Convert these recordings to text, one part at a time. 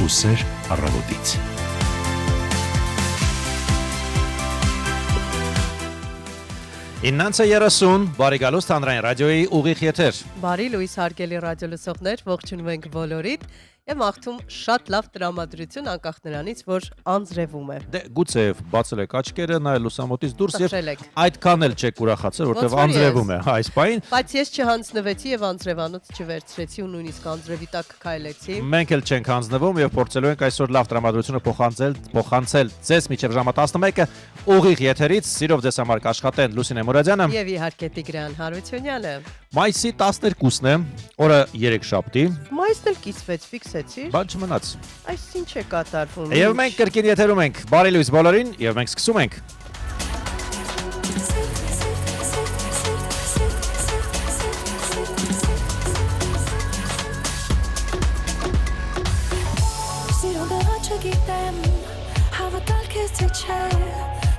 Սեր առավոտից։ Իննանցը 30 բարի գալուստ հանրային ռադիոյի ուղիղ եթեր։ Բարի լույս հարգելի ռադիո լսողներ, ողջունում ենք բոլորիդ եւ մաղթում շատ լավ տրամադրություն անկախ նրանից, որ անձրևում է։ Դե գուցեև բացել եք աչքերը, նայել լուսամուտից դուրս եւ Տխրել եք։ այդքան էլ չեք ուրախացել, որտեվ անձրևում է, այս պահին։ Բայց ես չհանձնվեցի եւ անձրևանոց չվերցրեցի ու նույնիսկ անձրևի տակ քայլեցի։ Մենք էլ չենք հանձնվում եւ փորձելու ենք այսօր լավ տրամադրությունը փոխանցել ձեզ միջև ժամը 11-ը ուղիղ եթերից։ Սիրով ձեզ համար կաշխատեն Լուսինե Մուրադյանը Եվ իհարկե Տիգրան Հարությունյանը։ Մայիսի 12-ն է, օրը 3 շաբթի։ Մայիսն էլ կիսվեց, ֆիքսեցի։ Բան չմնաց։ Այս ինչ է կատարվում։ Եվ մենք կրկին եթերում ենք։ Բարի լույս բոլորին եւ մենք սկսում ենք։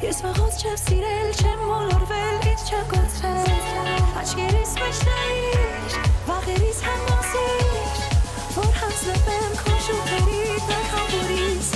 Ես վաղոց չեմ սիրել, չեմ մոլորվել, ինձ չեմ կոծրել Աչկերիս մեջ նայիր, վաղերիս համոզիր Որ հանձնվեմ քո շուտերիդ նայ համորից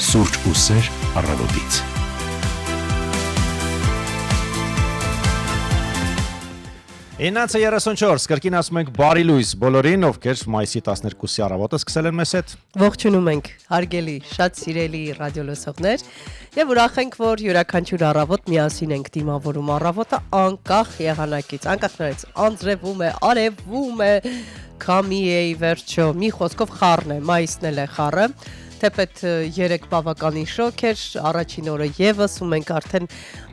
Սուրճ ու սեր առավոտից։ Իննանցը 34 կրկին ասում ենք բարի լույս բոլորին, ովքեր մայիսի 12-ի առավոտը սկսել են մեզ հետ։ Ողջունում ենք հարգելի, շատ սիրելի ռադիո լսողներ եւ ուրախ ենք, որ յուրաքանչյուր առավոտ միասին ենք դիմավորում առավոտը անկախ եղանակից, անկախ նրանից անձրևում է, արևում է, քամի է, վերջո, մի խոսքով խառն է, մայիսն էլ է խառը։ Թեպետ 3 բավականին շոկ էր, առաջին օրը եւս ու մենք արդեն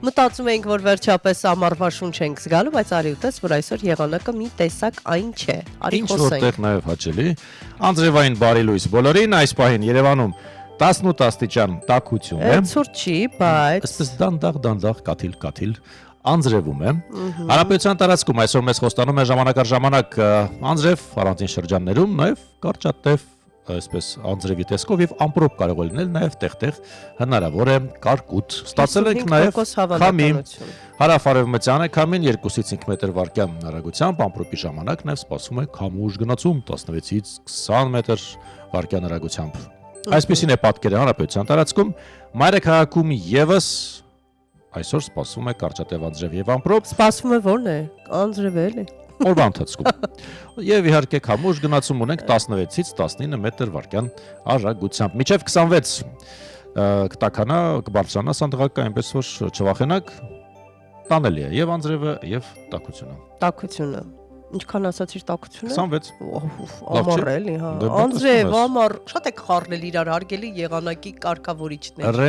մտածում էինք, որ վերջապես ամառվա շունչ ենք զգալու, բայց արի ուտես, որ այսօր եղանակը մի տեսակ այն չէ։ Արի Ինչ խոսենք։ որտեղ նաեւ հաճելի։ Անձրևային բարի լույս բոլորին, այս պահին Երևանում 18 աստիճան տաքություն է։ Ցուրտ չի, բայց Ըստ դանդաղ կաթիլ անձրևում է։ Հարաբերության տարածքում այսօր մեզ խոստանում է ժամանակ առ ժամանակ անձրև առանձին շրջաններում, նաեւ կարճատև այսպես անձրևի տեսքով եւ ամպրոպ կարող է լինել նաեւ տեղ-տեղ հնարավոր է կարկուտ։ Ստացել ենք նաեւ քամի հարավ-արևմտյան է քամին 2-ից 5 մետր վարկյան հեռագությամբ ամպրոպի ժամանակ նաեւ սպասվում է քամուշ գնացում 16-ից 20 մետր վարկյան հեռագությամբ։ Այսպեսին է պատկերը հանրապետության տարածքում, մայրաքաղաքում եւս այսօր սպասվում է կարճատև անձրև եւ ամպրոպ Սպասվում է որն է, անձրև էլի։ օրվա ընթացքում։ Եվ իհարկե քամուշ գնացում ունենք 16-ից 19 մետր վարկյան արագությամբ։ Մինչև 26 կտականա կբարձրանա սանդղակը, այնպես որ չվախենաք, տանելի է եւ անձրևը եւ տաքությունը։ Տաքությունը։ Ինչքան ասացիր տաքությունը։ 26 Ամառ էլի, հա։ Դե Անձրև, ամառ, շատ է խառնել իրար հարգելի եղանակի կարգավորիչներ։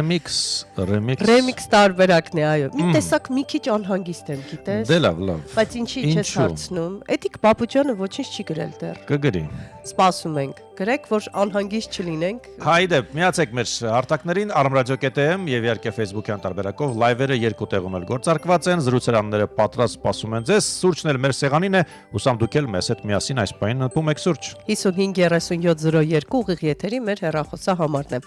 Remix տարբերակն է, այո։ Մի տեսակ մի քիչ անհանգիստ եմ, գիտես։ Դե լավ։ Բայց ինչի չես հարցնում։ Էդիկ Բաբուջյանը ոչինչ չի գրել դեռ։ Կգրի։ Սպասում ենք։ Գրեք, որ անհանգիստ չլինենք։ Հայդե, միացեք մեր հարթակներին armradio.am եւ իհարկե Facebook-յան տարբերակով լայվերը երկու տեղում էլ գործարկված են, զրուցարանները պատրաստ սպասում են ձեզ, սուրճն էլ մեր սեղանին է, ուսամ դուք էլ մեզ հետ միասին այս պահին նպում եք սուրճ։ 553702 ուղիղ եթերի մեր հեռախոսահամարն է։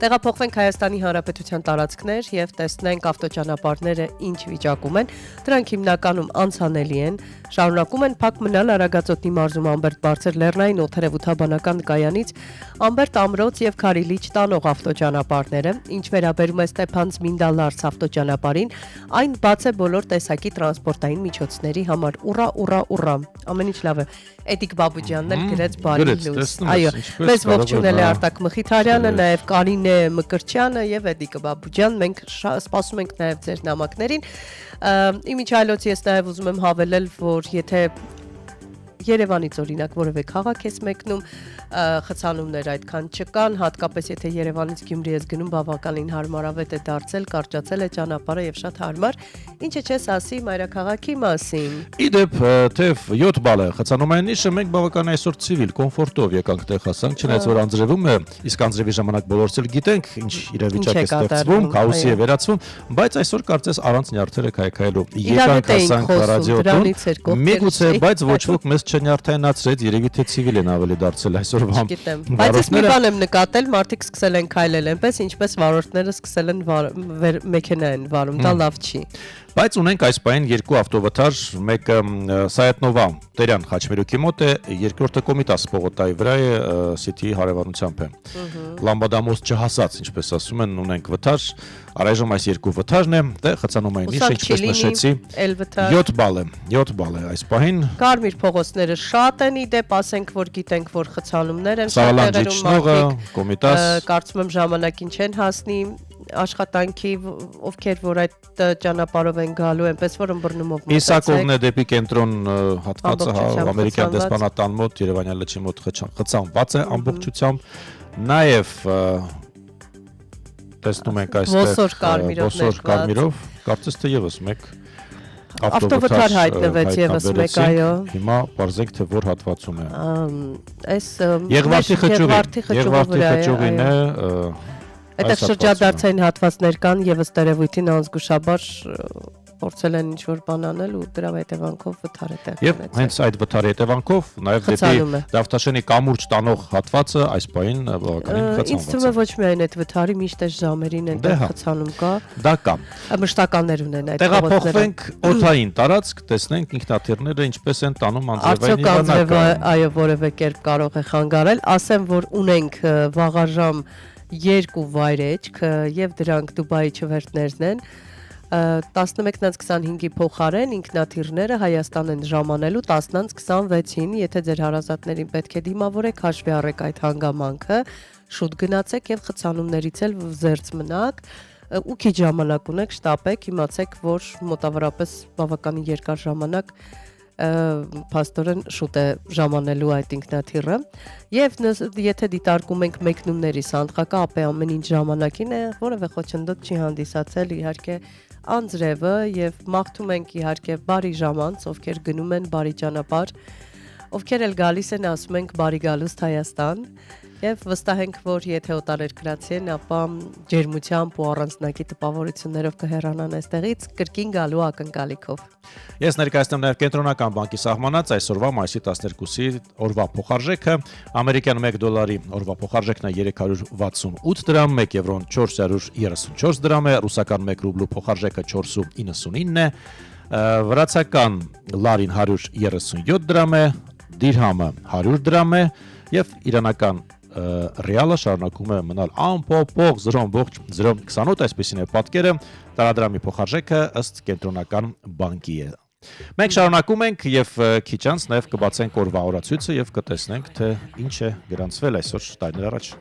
Տեղափոխվենք Հայաստանի Հանրապետության տարածքներ եւ տեսնենք ավտոճանապարհները ինչ վիճակում են։ Դրանք հիմնականում անցանելի են, շարունակում են փակ մնալ Արագածոտնի մարզում Ամբերտ Բարձր Լեռնային օդերևութաբանական կայանից Ամբերտ Ամրոց եւ Քարիլիչ տանող ավտոճանապարհները, ինչ վերաբերում է Ստեփան-Զմինդալարց ավտոճանապարհին, այն բաց է բոլոր տեսակի տրանսպորտային միջոցների համար։ Ուռա։ Ամեն ինչ լավ է։ Էդիկ Բաբուջյանն էլ գրեց բարի լույս։ Այո, մեզ ողջունել է Արտակ Մխիթարյանը, նաեւ Կարինե Մկրտչյանը եւ Էդիկ Բաբուջյան։ Մենք սպասում ենք նաեւ ձեր նամակներին։ Իմիջայլոց ես նաեւ ուզում եմ հավելել, որ եթե Երևանից օրինակ որևէ քաղաք ես մեկնում, խցանումներ այդքան չկան, հատկապես եթե Երևանից Գյումրի ես գնում, բավականին հարմարավետ է դարձել, կարճացել է ճանապարհը եւ շատ հարմար։ Ինչը չես ասի մայրաքաղաքի մասին։ Իդեպ թեև 7 բալ է խցանումային նիշը, մենք բավական այսօր ցիվիլ կոմֆորտով եկանք տեղ հասանք, չնայած որ անձրևում է, իսկ անձրևի ժամանակ բոլորս էլ գիտենք, ինչ իրավիճակ է ստեղծվում, քաոսի է վերածվում, բայց այսօր կարծես առանց նյարդերը քայքայելու եկանք հասանք ռադիոյում։ Միգուցե, բայց ոչ ոք մեզ չնյարդայնացրեց, երևի թե ցիվիլ են ավելի դարձել այսօր բան։ Բայց ես մի բան եմ նկատել, մարդիկ սկսել են քայլել այնպես, ինչպես վարորդները սկսել են մեքենա են վարում, դա լավ չի։ Բայց ունենք այս պահին երկու ավտովթար, մեկը Սայատնովա Տերյան Խաչմերուկի մոտ է, երկրորդը Կոմիտաս Պողոտայի վրա է, Սիթիի հարևանությամբ է։ Լամբադամոս չհասած, ինչպես ասում են, ունենք վթար, առայժմ այս երկու վթարն է, դե խցանումային նիշը, ինչպես նշեցի, 7 բալ է այս պահին։ Կարմիր փողոցները շատ են, իդեպ ասենք, որ գիտենք, որ խցանումներ են շատ տեղերում, Կոմիտաս, կարծում եմ ժամանակին չեն հասնի աշխատանքի, ովքեր որ այդ ճանապարհով են գալու, այնպես որ ըմբռնումով մոտեցեք։ Իսակովն է դեպի կենտրոն հատվածը, ամերիկյան դեսպանատան մոտ, Երևանյան լճի մոտ խցանված է ամբողջությամբ։ Նաև տեսնում ենք այստեղ ոսոր կարմիրով, կարծես թե եւս մեկ ավտովթար հայտնվեց եւս մեկ, այո։ Հիմա բարձենք թե որ հատվածում է։ Այս Եղվարդի խճուղին է։ Այդտեղ շրջադարձային հատվածներ կան եւ ըստ երևույթին անզգուշաբար փորձել են ինչ-որ բան անել ու դրա հետևանքով վթար է տեղի ունեցել։ Եվ հենց այդ վթարի հետևանքով նաեւ դեպի Դավթաշենի կամուրջ տանող հատվածը այս պահին բավականին խցանված է։ Ինձ թվում է ոչ միայն այդ վթարի միշտ այս ժամերին այնտեղ խցանում կա։ Դա կա։ Մշտականներ ունեն այդ տեղափոխվենք օթային տարածք, տեսնենք ինքնաթիռները ինչպես են տանում անձրևային եղանակը։ Այո, որևէ կերպ կարող է խանգարել, ասեմ, որ ունենք վաղաժամ 2 վայրեջք եւ դրանք Դուբայի չվերթներն են 11:25-ի փոխարեն ինքնաթիռները Հայաստան են ժամանելու 10:26-ին, եթե ձեր հարազատներին պետք է դիմավորեք, հաշվի առեք այդ հանգամանքը, շուտ գնացեք եւ խցանումներից էլ զերծ մնաք ու քիչ ժամանակ ունեք, շտապեք, իմացեք, որ մոտավորապես բավականին երկար ժամանակ փաստորեն շուտ է ժամանելու այդ ինքնաթիռը եւ եթե դիտարկում ենք մեկնումների սանդղակը, ապա ամեն ինչ ժամանակին է, որևէ խոչընդոտ չի հանդիսացել, իհարկե անձրևը եւ մաղթում ենք իհարկե բարի ժամանց, ովքեր գնում են բարի ճանապարհ, ովքեր էլ գալիս են, ասում ենք բարի գալուստ Հայաստան եւ վստահ ենք, որ եթե օտարերկրացի են, ապա ջերմությամբ ու առանձնակի տպավորություններով կհեռանան այստեղից կրկին գալու ակնկալիքով։ Ես ներկայացնում նաև Կենտրոնական բանկի սահմանած այսօրվա մայիսի 12-ի օրվա փոխարժեքը, ամերիկյան $1 օրվա փոխարժեքն է 368 դրամ, 1 եվրոն 434 դրամ է, ռուսական 1 ռուբլու փոխարժեքը 4.99 է, վրացական լարին 137 դրամ է, դիրհամը 100 դրամ է եւ իրանական Ռեալը շարունակում է մնալ անփոփոխ 0.28, այսպեսին է պատկերը, տարադրամի փոխարժեքը ըստ կենտրոնական բանկի է։ Մենք շարունակում ենք եւ քիչ անց նաեւ կբացենք օրվա օրացույցը եւ կտեսնենք թե ինչ է գրանցվել այսօր տարիներ առաջ։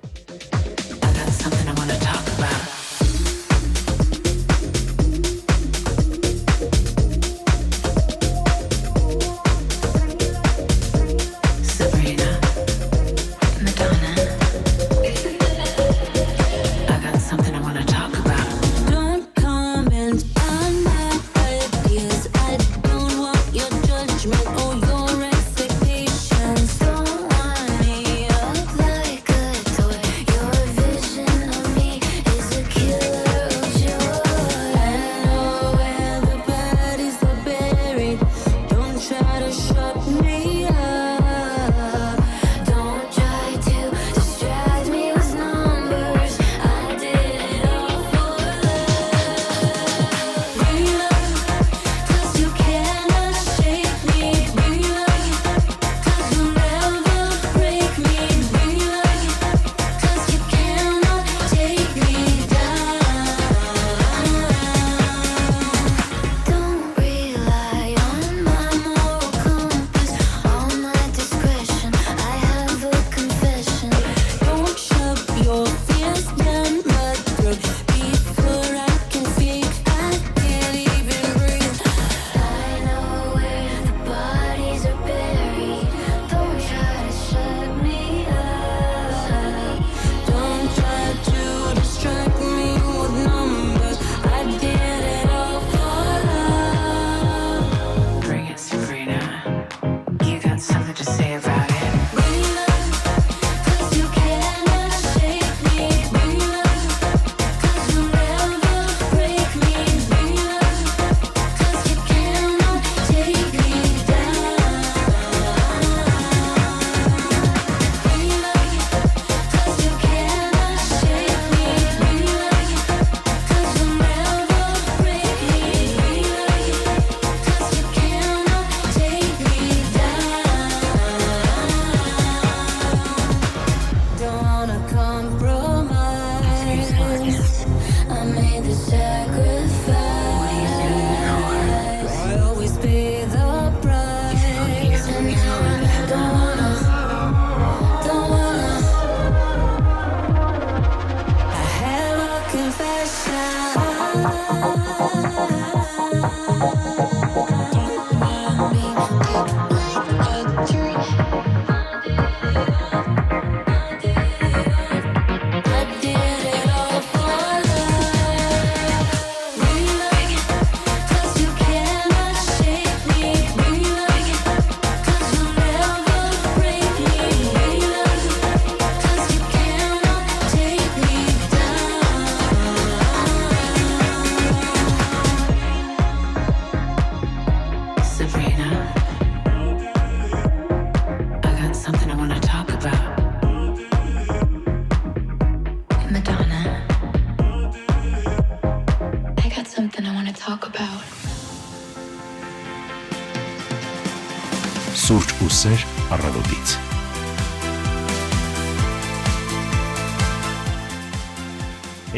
Սուրճ ու սեր առավոտից։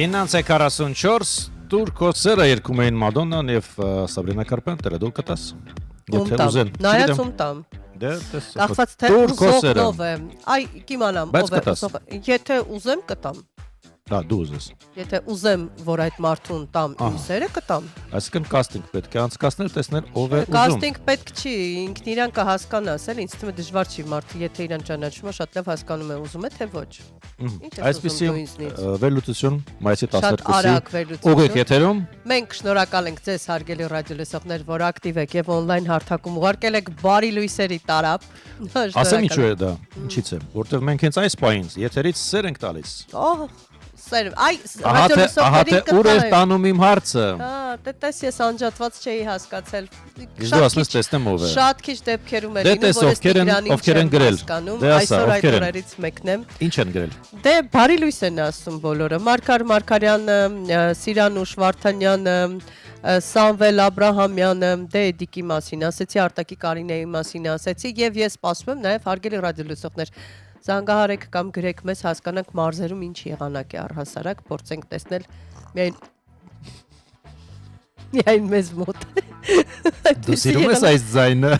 Իննանց է 44 Տուրքո սերը երկում էին Մադոննան եւ Սաբրինա Կարպենտերը, դու կտաս։ Եթե ուզեն։ Նայած ում տամ։ Դե տես։ Կախված թե ուզողնով է։ Այ կիմանամ ով է ուզող։ Եթե ուզեմ կտամ։ Դա դու ուզես։ Եթե ուզեմ, որ այդ մարդուն տամ իմ սերը կտամ։ Այսինքն կաստինգ պետք է անցկացնել, տեսնել ով է ուզում։ Կաստինգ պետք չի, ինքն իրան կհասկանաս, էլ ինձ թվում է դժվար չի մարդը, եթե իրան ճանաչում է, շատ լավ հասկանում է ուզում է թե ոչ։ Այսպեսի վերլուծություն մայիսի 12-ի ուղիղ ուղիղ եթերում։ Մենք շնորհակալ ենք ձեզ հարգելի ռադիոլսողներ, որ ակտիվ եք եւ on-line հարթակում ուղարկել եք բարի լույսերի տարապ։ Ասեմ ինչու է դա, ինչից է, որտեղ մենք հենց այս պահին եթերից սեր ենք տալիս։ Օհ, սեր, այ ռադիոլսողների ուր է տանում իմ հարցը։ Դե տես ես անջատված չէի հասկացել։ Դու ասես տեսնեմ ով է։ Շատ քիչ դեպքերում է լինում, որ ովքեր են գրել։ Այսօր այդ օրերից մեկն է։ Ինչ են գրել։ Դե բարի լույս են ասում բոլորը։ Մարգար Մարգարյանը, Սիրանուշ Վարդանյանը, Սամվել Աբրահամյանը, դե Էդիկի մասին ասեցի, Արտակի Կարինեի մասին ասեցի եւ ես սպասում եմ նաեւ հարգելի ռադիոլսողներ Զանգահարեք կամ գրեք մեզ, հասկանանք մարզերում ինչ եղանակ է առհասարակ, փորձենք տեսնել միայն մեզ մոտ։ Դու սիրում ես այս ձայնը։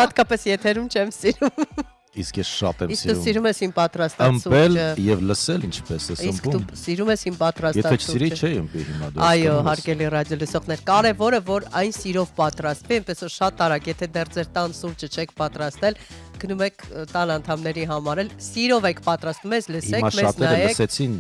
Հատկապես եթերում չեմ սիրում։ Իսկ ես շատ եմ Իսկ դու սիրում։ սիրում ես իմ պատրաստած Ըմպել սուրճը։ եւ լսել ինչպես ես Իսկ դու ըմպում։ սիրում ես իմ Եթե պատրաստած չսիրի սուրճը։ չէի ըմպի հիմա դու։ Այո, հարգելի ռադիոլսողներ, կարևորը որ այն սիրով պատրաստվի, այնպես որ շատ արագ, եթե դեռ ձեր տան սուրճը չեք պատրաստել, գնում եք տան անդամների համար էլ սիրով եք պատրաստում, մեզ լսեք, Հիմա մեզ շատերը նայեք։ լսեցին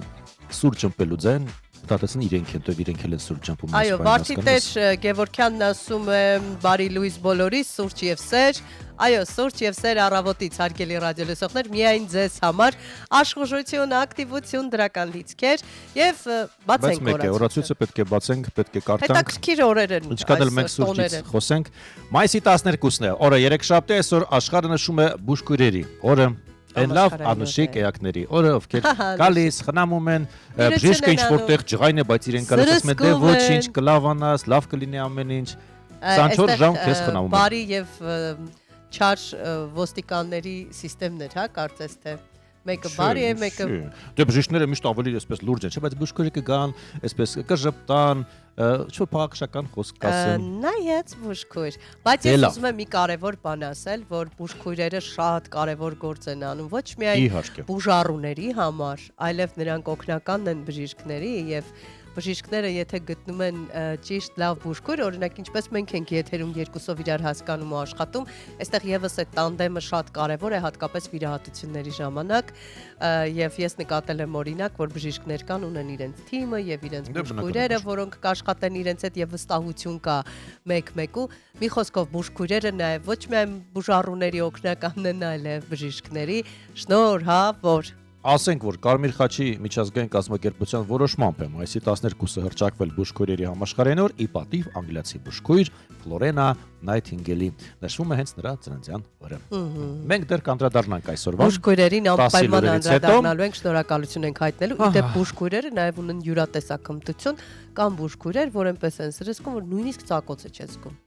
սուրճ ըմպելու ձայն, դատեցին իրենք են, դեռ իրենք են սուրճ ըմպում։ Այո, Վարդիտեր Գևորգյանն ասում է բարի լույս բոլորիս, սուրճ եւ սեր։ Այո, սուրճ եւ սեր առավոտից, հարգելի ռադիոլսողներ, միայն ձեզ համար աշխուժություն, ակտիվություն, դրական լիցքեր եւ Բայց բացենք մեկ է, օրացույցը պետք է բացենք, պետք է կարդանք։ Հետաքրքիր օրեր են։ Ինչքան էլ մենք սուրճից խոսենք, մայիսի 12-ն է, օրը 3-շաբթի, այսօր աշխարհը նշում է բուժքույրերի օրը։ Այն լավ անուշիկ էակների օրը, ովքեր գալիս, խնամում են, բժիշկը ինչ որտեղ ջղայն է, բայց իրեն կարող ասում են դե ոչինչ, կլավանաս, լավ կլինի ամեն ինչ։ 24 ժամ քեզ խնամում են։ Բարի եւ չար ոստիկանների համակարգներ, հա, կարծես թե մեկը բարի է, մեկը Դե բժիշկները միշտ ավելի այսպես լուրջ են, չէ՞, բայց բուժքույրերը կգան, այսպես կժպտան, ինչ-որ փաղաքշական խոսք ասեն։ Նայած բուժքույր, բայց ես ուզում եմ մի կարևոր բան ասել, որ բուժքույրերը շատ կարևոր գործ են անում, ոչ միայն բուժառուների համար, այլև նրանք օգնական են բժիշկների եւ բժիշկները եթե գտնում են ճիշտ լավ բուժքույր, օրինակ ինչպես մենք ենք եթերում երկուսով իրար հասկանում ու աշխատում, այստեղ եւս այդ տանդեմը շատ կարեւոր է, հատկապես վիրահատությունների ժամանակ, եւ ես նկատել եմ օրինակ, որ բժիշկներ կան ունեն իրենց թիմը եւ իրենց բուժքույրերը, որոնք կաշխատեն իրենց հետ եւ վստահություն կա մեկ-մեկու։ Մի խոսքով բուժքույրերը նաեւ ոչ միայն բուժառուների օգնականն են, այլև բժիշկների շնորհավոր որ Ասենք, որ Կարմիր խաչի միջազգային կազմակերպության որոշմամբ է մայիսի 12-ը հռչակվել բուժքույրերի համաշխարհային օր, ի պատիվ անգլիացի բուժքույր Ֆլորենա Նայթինգելի։ Նշվում է հենց նրա ծննդյան օրը։ Մենք դեռ կանդրադառնանք այսօրվա բուժքույրերին անպայման անդրադառնալու ենք, շնորհակալություն ենք հայտնելու։ Իդեպ բուժքույրերը նաև ունեն յուրատեսակ հմտություն կամ բուժքույրեր, որ այնպես են սրսկում, որ նույնիսկ ծակոցը չես զգում։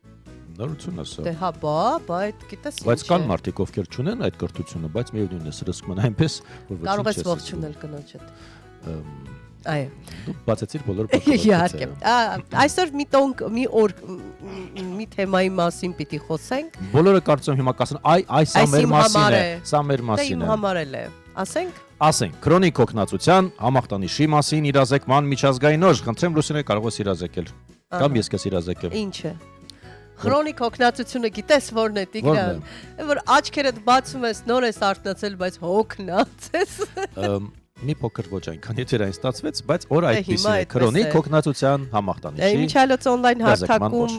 Նորություն է սա։ Դե հա, բայց գիտես ինչ։ Բայց կան մարդիկ, ովքեր չունեն այդ կրթությունը, բայց միևնույնն է սրսկում են այնպես, որ ոչինչ կարող ես ողջունել կնոջդ։ Այո։ Դու բացեցիր բոլոր բաները։ Իհարկե։ Այսօր մի օր մի թեմայի մասին պիտի խոսենք։ Բոլորը կարծում հիմա կասեն, այ սա մեր մասին է, սա մեր Դա իմ մասին է։ համար էլ է։ Ասենք։ Ասենք, քրոնիկ հոգնածության համախտանիշի մասին իրազեկման միջազգային օր, խնդրեմ Լուսինե կարող ես իրազեկել։ Կամ ես կես իրազեկեմ։ Ինչ է։ Քրոնիկ հոգնածությունը գիտես որն է, Տիգրան։ Որ աչքերդ բացում ես, նոր ես արթնացել, բայց հոգնած ես։ Մի փոքր ոչ այնքան եթերային ստացվեց, բայց օր այդպեսին է քրոնիկ հոգնածության համախտանիշի։ Միջալոց on-line հարթակում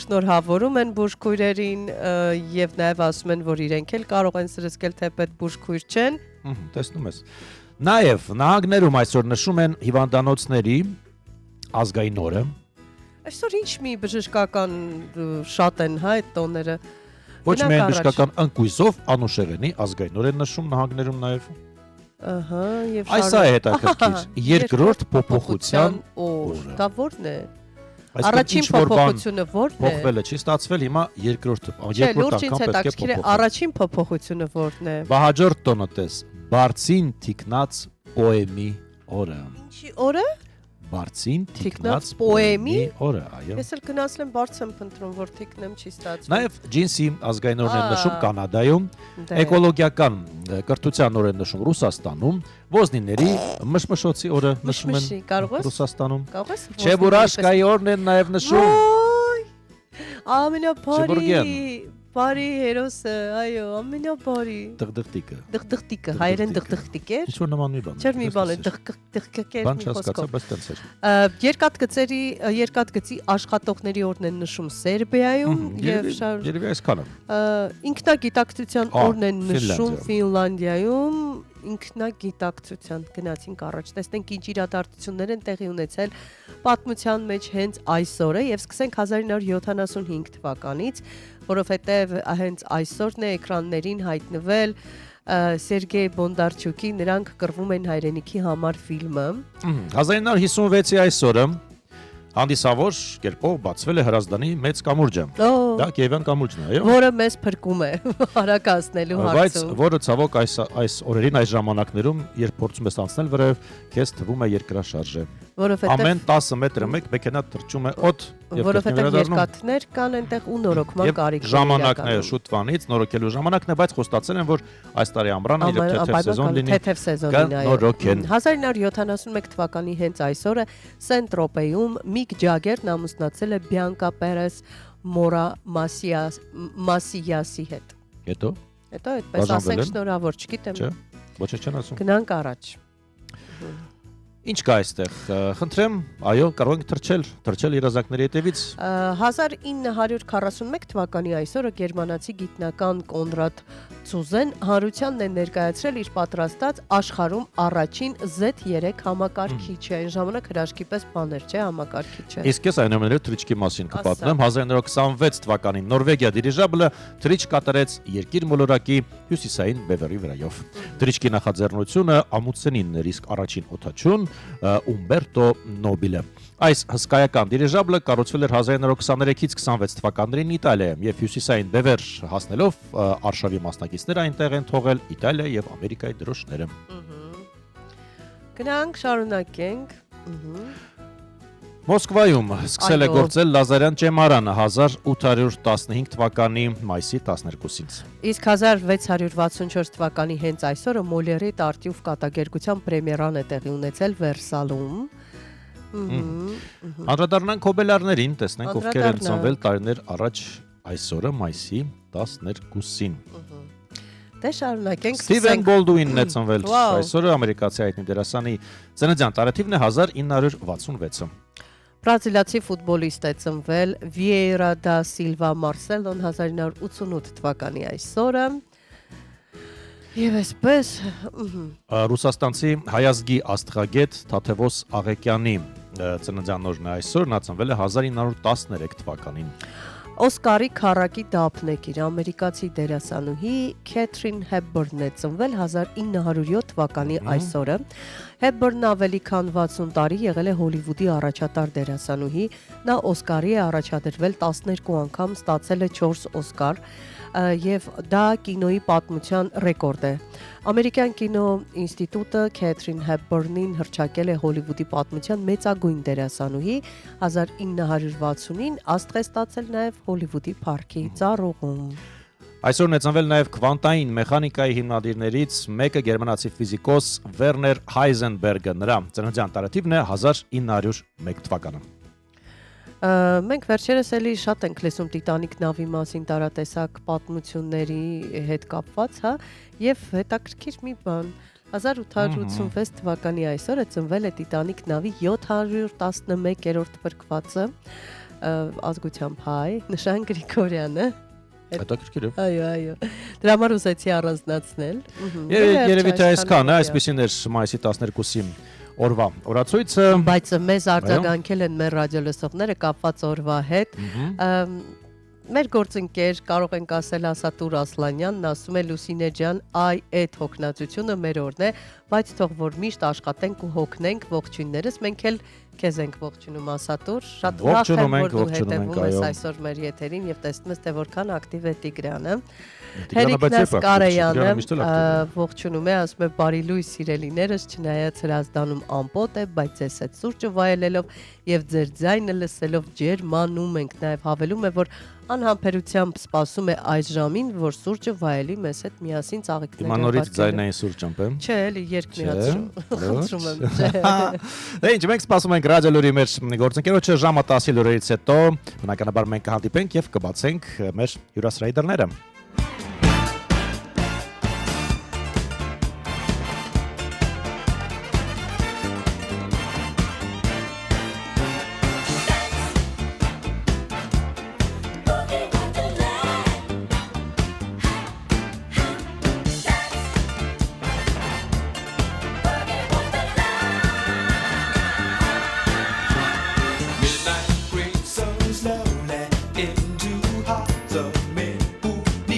շնորհավորում են բուժքույրերին եւ նաեւ ասում են, որ իրենք էլ կարող են սրսկել թեպետ բուժքույր չեն։ Տեսնում ես։ Նաեւ նահանգներում այսօր նշում են հիվանդանոցների ազգային օրը։ Այսօր ինչ մի բժշկական շատ են, հա, այդ տոները։ Ոչ միայն բժշկական ընկույզով Անուշեղենի ազգային օր են նշում նահանգներում նաեւ։ Ահա, եւ Այս է հետաքրքիր։ Երկրորդ փոփոխության օրը։ Դա ո՞րն է։ Առաջին փոփոխությունը ո՞րն է։ Փոխվել է, չի ստացվել, հիմա երկրորդ անգամ պետք է փոփոխել։ Առաջին փոփոխությունը ո՞րն է։ Բահաջորդ տոնը տես, Բարձին թիկնած պոեմի օրը։ Ինչի օրը։ Բարձին թիկնած պոեմի օրը, այո։ Ես էլ գնացել եմ բարձ եմ փնտրում, որ թիկնեմ չի ստացվում։ Նաև ջինսի ազգային օրն են նշում Կանադայում, էկոլոգիական կրթության օրն են նշում Ռուսաստանում, ոզնիների մշմշոցի օրը նշում են Ռուսաստանում։ Չեբուրաշկայի օրն են նաև նշում։ Ամենաբարի բարի հերոսը, այո, ամենաբարի։ Դղդղտիկը։ Դղդղտիկը, հայերեն դղդղտիկ էր։ Ինչ որ նման մի բան։ Չէր մի բան է, դղդղկեր Բան մի խոսքով։ բայց տենց էր։ Երկաթգծի աշխատողների օրն են նշում Սերբիայում եւ Երևի այսքանը։ ինքնագիտակցության օրն են նշում Ֆինլանդիայում, ինքնագիտակցության գնացինք առաջ, տեսնենք ինչ իրադարձություններ են տեղի ունեցել պատմության մեջ հենց այսօրը եւ սկսենք 1975 թվականից, որովհետեւ հենց այսօրն է էկրաններին հայտնվել Սերգեյ Բոնդարչուկի «Նրանք կռվում են հայրենիքի համար» ֆիլմը։ 1956-ի այսօրը հանդիսավոր կերպով բացվել է Հրազդանի մեծ կամուրջը։ Դա Կիևյան կամուրջն է, այո։ Որը մեզ փրկում է հարակացնելու Բայց հարցում։ որը ցավոք այս օրերին այս ժամանակներում երբ փորձում ես անցնել վրայով, քեզ թվում է երկրաշարժ է։ Որովհետև Ամեն 10 մետրը մեկ մեքենա թռչում է օդ եւ որովհետև երկաթներ կան այնտեղ ու նորոգման կարիք ժամանակն է շուտվանից նորոգելու ժամանակն է, բայց խոստացել են, որ այս տարի ամռանը իր թեթև սեզոն լինի։ Թեթև սեզոնին այո։ Նորոգեն։ 1971 թվականի հենց այսօրը Սենտրոպեում Միք Ջագերն ամուսնացել է Բիանկա Պերես Մորա Մասիասի հետ։ Հետո Հետո այդպես ասենք շնորհավոր, չգիտեմ։ Չէ, ոչ չեն ասում։ Գնանք առաջ։ Ինչ կա այստեղ։ Խնդրեմ, այո, կարող ենք թռչել երազակների հետևից։ 1941 թվականի այսօրը գերմանացի գիտնական Կոնրադ Ցուզեն հանրությանն է ներկայացրել իր պատրաստած աշխարհում առաջին Z3 համակարգիչը։ Այն ժամանակ հրաշքի պես բաներ, չէ, համակարգիչը։ Իսկ ես այնուամենայնիվ թռիչքի մասին կպատմեմ։ 1926 թվականին Նորվեգիա դիրիժաբլը թռիչք կատարեց երկիր մոլորակի հյուսիսային բևեռի վրայով։ Թռիչքի նախաձեռնությունը Ամունդսենինն էր, իսկ առաջին օդաչուն Ումբերտո Նոբիլը։ Այս հսկայական դիրիժաբլը կառուցվել էր 1923-ից 26 թվականներին Իտալիայում եւ հյուսիսային բևեռ հասնելով արշավի մասնակիցները այնտեղ են թողել Իտալիա եւ Ամերիկայի դրոշները։ Գնանք շարունակենք։ Մոսկվայում սկսել է գործել Լազարյան ճեմարանը 1815 թվականի մայիսի 12-ից։ Իսկ 1664 թվականի հենց այսօրը Մոլերի Տարտյուֆ կատակերգության պրեմիերան է տեղի ունեցել Վերսալում։ Անդրադառնանք հոբելարներին, տեսնենք ովքեր են ծնվել տարիներ առաջ այսօրը մայիսի 12-ին։ Դե շարունակենք։ Սթիվեն Բոլդուինն է ծնվել այսօրը, ամերիկացի հայտնի դերասանի ծննդյան տարեթիվն է 1966-ը։ Բրազիլացի ֆուտբոլիստ է ծնվել Վիեյրա դա Սիլվա Մարսելոն 1988 թվականի այսօրը։ Եվ այսպես Ռուսաստանցի հայազգի աստղագետ Թաթևոս Աղեկյանի ծննդյան օրն է այսօր, նա ծնվել է 1913 թվականին։ Օսկարի քառակի դափնեկիր ամերիկացի դերասանուհի Քեթրին Հեփբըրնն է ծնվել 1907 թվականի այսօրը։ Հեփբըրնն ավելի քան 60 տարի եղել է Հոլիվուդի առաջատար դերասանուհի։ Նա Օսկարի է առաջադրվել 12 անգամ, ստացել է 4 Օսկար եւ դա կինոյի պատմության ռեկորդ է։ Ամերիկյան կինո ինստիտուտը Քեթրին Հեփբըրնին հռչակել է Հոլիվուդի պատմության մեծագույն դերասանուհի 1960-ին աստղ է ստացել նաեւ Հոլիվուդի парքի ծառուղում։ Այսօրն է ծնվել նաև քվանտային մեխանիկայի հիմնադիրներից մեկը գերմանացի ֆիզիկոս Վերներ Հայզենբերգը, նրա ծննդյան տարեթիվն է 1901 թվականը։ Մենք վերջերս էլի շատ ենք լսում Տիտանիկ նավի մասին տարատեսակ պատմությունների հետ կապված, հա, եւ հետաքրքիր մի բան 1886 թվականի այսօրը ծնվել է Տիտանիկ նավի 711-րդ փրկվածը ազգությամբ հայ Նշան Գրիգորյանը։ Հետաքրքիր է։ Այո։ Դրա համար ուզեցի առանձնացնել։ Երևի թե այսքան է, այսպեսին էր մայիսի 12-ի օրվա օրացույցը, բայց մեզ արձագանքել են մեր ռադիոլսողները կապված օրվա հետ։ Մեր գործընկեր կարող ենք ասել Ասատուր Ասլանյանն ասում է Լուսինե ջան, այ այդ հոգնածությունը մեր օրն է, բայց թող որ միշտ աշխատենք ու հոգնենք, ողջույններս, մենք էլ քեզ ենք ողջունում Ասատուր, շատ ուրախ եմ որ դու հետևում ես այսօր մեր եթերին եւ տեսնում ես թե որքան ակտիվ է Տիգրանը։ Հերիկնաս Կարեյանը ողջունում է, ասում է բարի լույս սիրելիներս, չնայած Հրազդանում ամպոտ է, բայց ես այդ սուրճը վայելելով եւ ձեր ձայնը լսելով ջերմանում ենք, նաեւ հավելում է որ անհամբերությամբ սպասում է այս ժամին, որ սուրճը վայելի մեզ հետ միասին ծաղիկներով։ Իմանորից ձայնային սուրճ ամպեմ։ Չէ, էլի երկ միացրում եմ։ Դե ինչ, մենք սպասում ենք Ռադիո Լուրի մեր գործընկերոջը ժամը 10-ի լուրերից հետո, բնականաբար մենք կհանդիպենք եւ կբացենք մեր հյուրասրահի դռները։ Midnight brings so slowly into hearts of men who need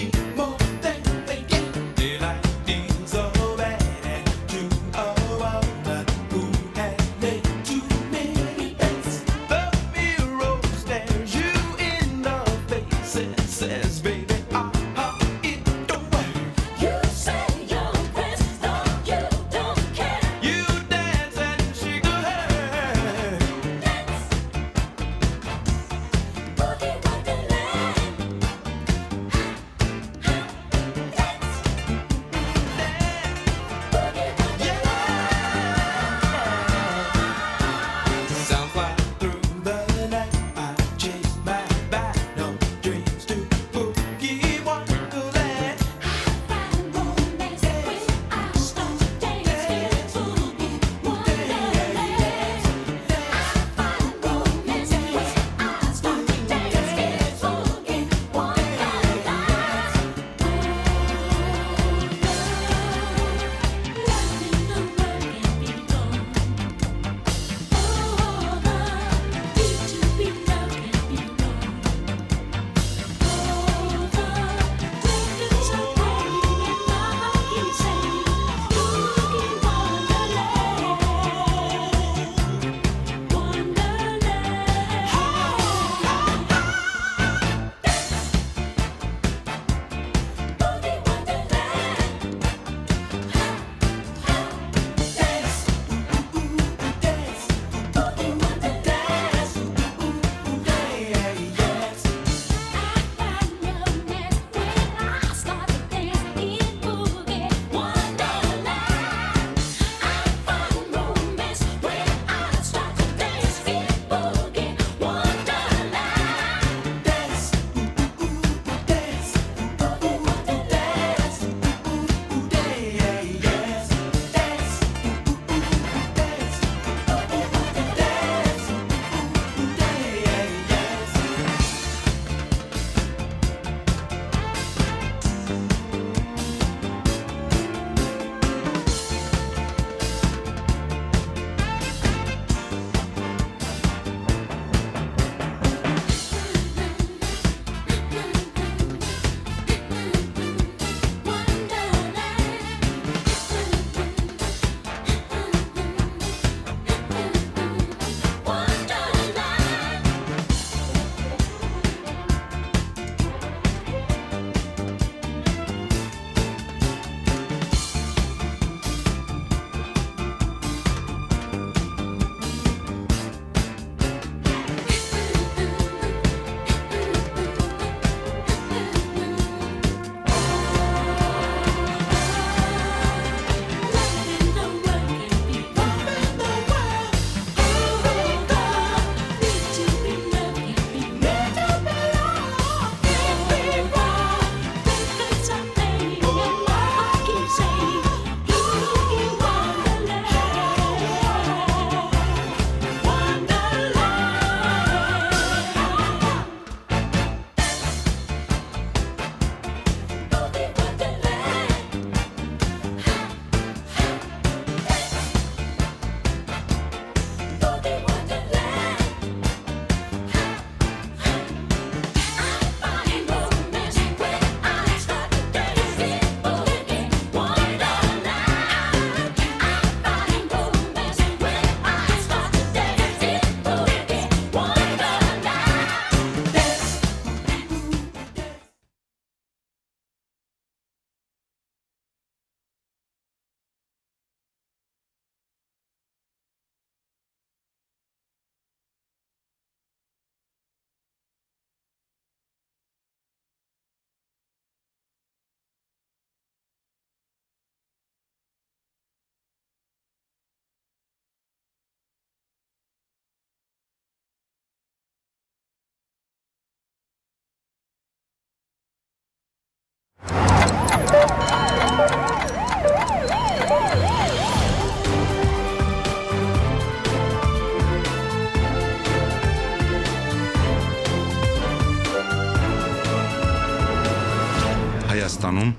Հայաստանում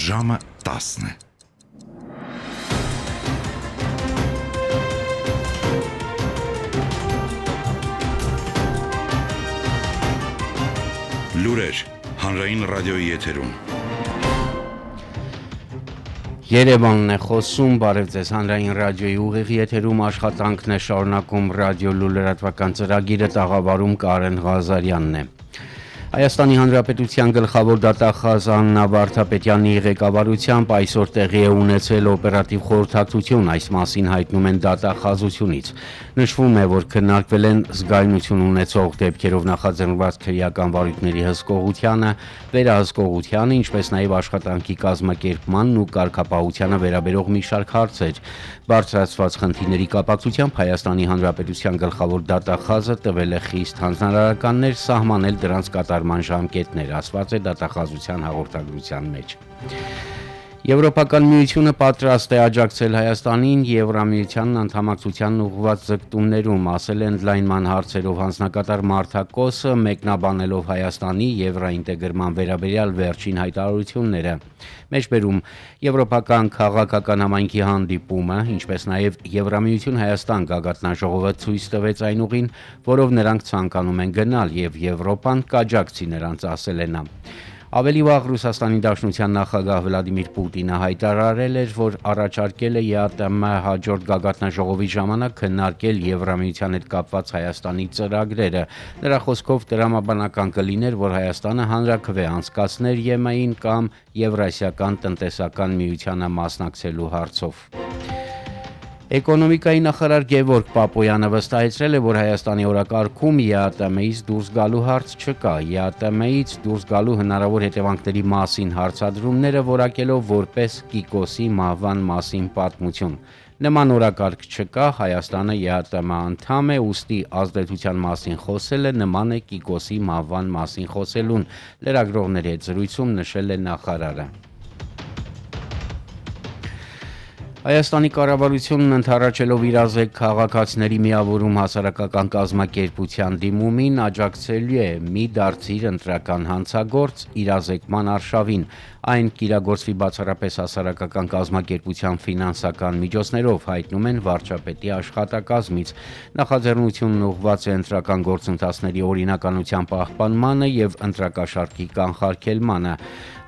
ժամը 10 է։ Լուրեր հանրային ռադիոյի եթերում։ Երևանն է խոսում, բարև ձեզ հանրային ռադիոյի ուղիղ եթերում աշխատանքն է շարունակում ռադիո լուրերատվական ծրագիրը տաղավարում Կարեն Ղազարյանն է։ Հայաստանի Հանրապետության գլխավոր դատախազ Աննա Վարդապետյանի ղեկավարությամբ այսօր տեղի է ունեցել օպերատիվ խորհրդակցություն, այս մասին հայտնում են դատախազությունից։ Նշվում է, որ քննարկվել են զգայունություն ունեցող դեպքերով նախաձեռնված քրեական վարույթների հսկողությանը, վերահսկողությանը, ինչպես նաև աշխատանքի կազմակերպմանն ու կարգապահությանը վերաբերող մի շարք հարցեր։ Բարձրացված խնդիրների կապակցությամբ Հայաստանի Հանրապետության գլխավոր դատախազը տվել է խիստ հանձնարարականներ, սահմանել դրանց կատարման ժամկետներ, ասված է դատախազության հաղորդագրության մեջ։ Եվրոպական միությունը պատրաստ է աջակցել Հայաստանին Եվրամիությանն անդամակցությանն ուղղված ձգտումներում, ասել է ընդլայնման հարցերով հանձնակատար Մարթա Կոսը, մեկնաբանելով Հայաստանի եվրոինտեգրման վերաբերյալ վերջին հայտարարությունները։ Մեջբերում Եվրոպական քաղաքական համայնքի հանդիպումը, ինչպես նաև Եվրամիություն Հայաստան գագաթնաժողովը ցույց տվեց այն ուղին, որով նրանք ցանկանում են գնալ, եւ Եվրոպան կաջակցի նրանց, ասել է նա։ Ավելի վաղ Ռուսաստանի Դաշնության նախագահ Վլադիմիր Պուտինը հայտարարել էր, որ առաջարկել է ԵԱՏՄ հաջորդ գագաթնաժողովի ժամանակ քննարկել Եվրամիության հետ կապված Հայաստանի ծրագրերը։ Նրա խոսքով տրամաբանական կլիներ, որ Հայաստանը հանրաքվե անցկացներ ԵՄ-ին կամ Եվրասիական տնտեսական միությանը մասնակցելու հարցով։ Էկոնոմիկայի նախարար Գևորգ Պապոյանը վստահեցրել է, որ Հայաստանի օրակարգում ԵԱՏՄ-ից դուրս գալու հարց չկա։ ԵԱՏՄ-ից դուրս գալու հնարավոր հետևանքների մասին հարցադրումները որակելով որպես Կիկոսի մահվան մասին պատմություն։ Նման օրակարգ չկա, Հայաստանը ԵԱՏՄ անդամ է, ուստի ազդեցության մասին խոսելը նման է Կիկոսի մահվան մասին խոսելուն, լրագրողների հետ զրույցում նշել է նախարարը։ Հայաստանի կառավարությունն ընդառաջելով իրազեկ քաղաքացիների միավորում հասարակական կազմակերպության դիմումին աջակցելու է մի դարձիր ընտրական հանցագործ իրազեկման արշավին։ Այն կիրագործվի բացառապես հասարակական կազմակերպության ֆինանսական միջոցներով, հայտնում են վարչապետի աշխատակազմից։ Նախաձեռնությունն ուղղված է ընտրական գործընթացների օրինականության պահպանմանը եւ ընտրակաշառքի կանխարգելմանը։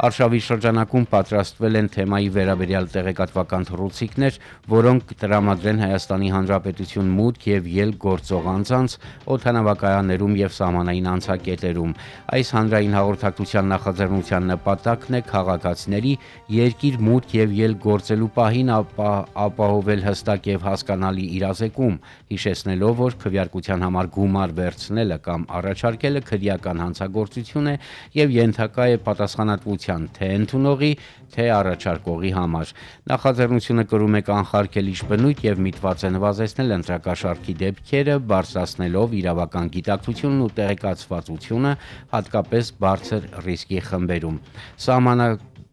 Արշավի շրջանակում պատրաստվել են թեմայի վերաբերյալ տեղեկատվական թռուցիկներ, որոնք տրամադրեն Հայաստանի Հանրապետություն մուտք եւ ելք գործող անձանց օդանավակայաններում եւ սահմանային անցակետերում։ Այս հանրային հաղորդակցության նախաձեռնության նպատակն է քաղաքացիների երկիր մուտք եւ ելք գործելու պահին ապահովել հստակ եւ հասկանալի իրազեկում, հիշեցնելով, որ քվեարկության համար գումար վերցնելը կամ առաջարկելը քրեական հանցագործություն է եւ ենթակա է պատասխանատվության թե ընդունողի, թե առաջարկողի համար։ Նախաձեռնությունը կրում է կանխարգելիչ բնույթ եւ միտված է նվազեցնել ընտրակաշառքի դեպքերը, բարձրացնելով իրավական գիտակցությունն ու տեղեկացվածությունը, հատկապես բարձր ռիսկի խմբերում։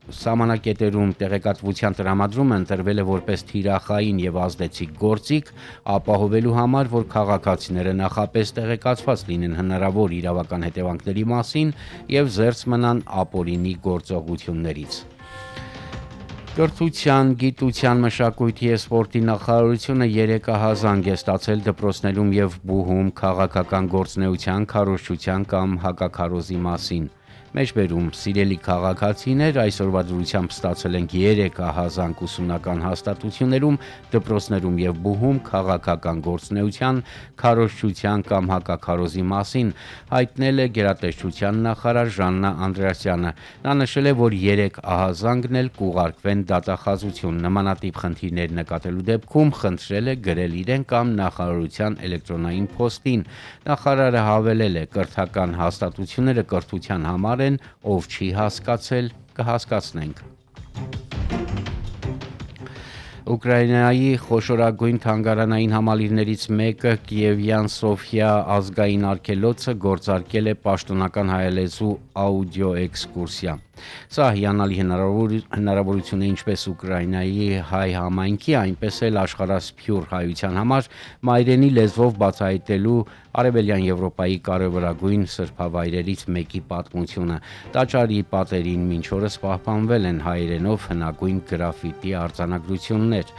Սահմանակետերում տեղեկատվության տրամադրումը ընտրվել է որպես թիրախային եւ ազդեցիկ գործիք, ապահովելու համար, որ քաղաքացիները նախապես տեղեկացված լինեն հնարավոր իրավական հետևանքների մասին եւ զերծ մնան ապօրինի գործողություններից։ Կրթության, գիտության, մշակույթի եւ սպորտի նախարարությունը 3 ահազանգ է ստացել դպրոցներում եւ բուհում քաղաքական գործունեության, քարոզչության կամ հակաքարոզի մասին։ Մեջբերում սիրելի քաղաքացիներ, այսօրվա դրությամբ ստացել ենք 3 ահազանգ ուսումնական հաստատություններում, դպրոցներում եւ բուհում քաղաքական գործունեության, քարոզչության կամ հակաքարոզի մասին, հայտնել է գերատեսչության նախարար Ժաննա Անդրեասյանը։ Նա նշել է, որ 3 ահազանգն էլ կուղարկվեն դատախազություն։ Նմանատիպ խնդիրներ նկատելու դեպքում խնդրել է գրել իրեն կամ նախարարության էլեկտրոնային փոստին։ Նախարարը հավելել է, կրթական հաստատությունները կրթության համար են, ով չի հասկացել, կհասկացնենք։ Ուկրաինայի խոշորագույն թանգարանային համալիրներից մեկը Կիևյան Սոֆիա ազգային արգելոցը գործարկել է պաշտոնական հայալեզու աուդիո էքսկուրսիա։ Սա հիանալի հնարավորություն է ինչպես Ուկրաինայի հայ համայնքի, այնպես էլ աշխարհասփյուռ հայության համար մայրենի լեզվով բացահայտելու Արևելյան Եվրոպայի կարևորագույն սրբավայրերից մեկի պատմությունը։ Տաճարի պատերին մինչ օրս պահպանվել են հայերենով հնագույն գրաֆիտի արձանագրություններ։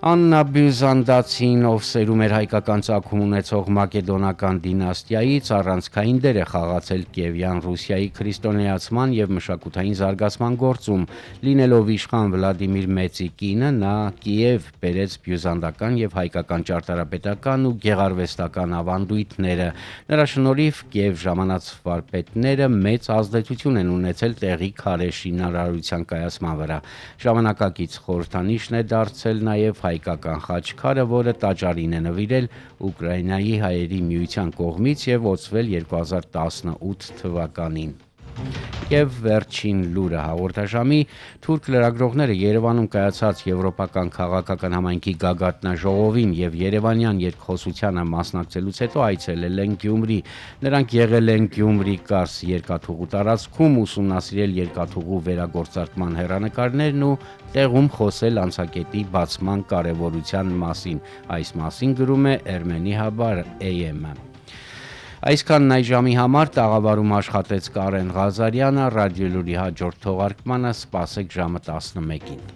Աննա Բյուզանդացին, ով սերում էր հայկական ծագում ունեցող մակեդոնական դինաստիայից, առանցքային դեր է խաղացել Կիևյան Ռուսիայի քրիստոնեացման եւ մշակութային զարգացման գործում։ Լինելով իշխան Վլադիմիր Մեծի կինը, նա Կիև բերեց բյուզանդական եւ հայկական ճարտարապետական ու գեղարվեստական ավանդույթները։ Նրա շնորհիվ Կիև ժամանած վարպետները մեծ ազդեցություն են ունեցել տեղի քարե շինարարության կայացման վրա։ Ժամանակակից խորհրդանիշն է դարձել նաեւ հայկական խաչքարը, որը տաճարին է նվիրել Ուկրաինայի հայերի միության կողմից եւ օծվել 2018 թվականին։ Եվ վերջին լուրը հաղորդաշամի թուրք լրագրողները Երևանում կայացած Եվրոպական քաղաքական համայնքի գագաթնաժողովին եւ Երևանյան երկխոսությանը մասնակցելուց հետո այցելել են Գյումրի։ Նրանք եղել են Գյումրի Կարս երկաթուղու տարածքում, ուսումնասիրել երկաթուղու վերագործարկման հեռանկարներն ու տեղում խոսել անցակետի բացման կարևորության մասին։ Այս մասին գրում է Ermeni Habar AM-ը։ Այսքանն այս ժամի համար տաղավարում աշխատեց Կարեն Ղազարյանը, ռադիոլուրի հաջորդ թողարկմանը սպասեք ժամը 11-ին։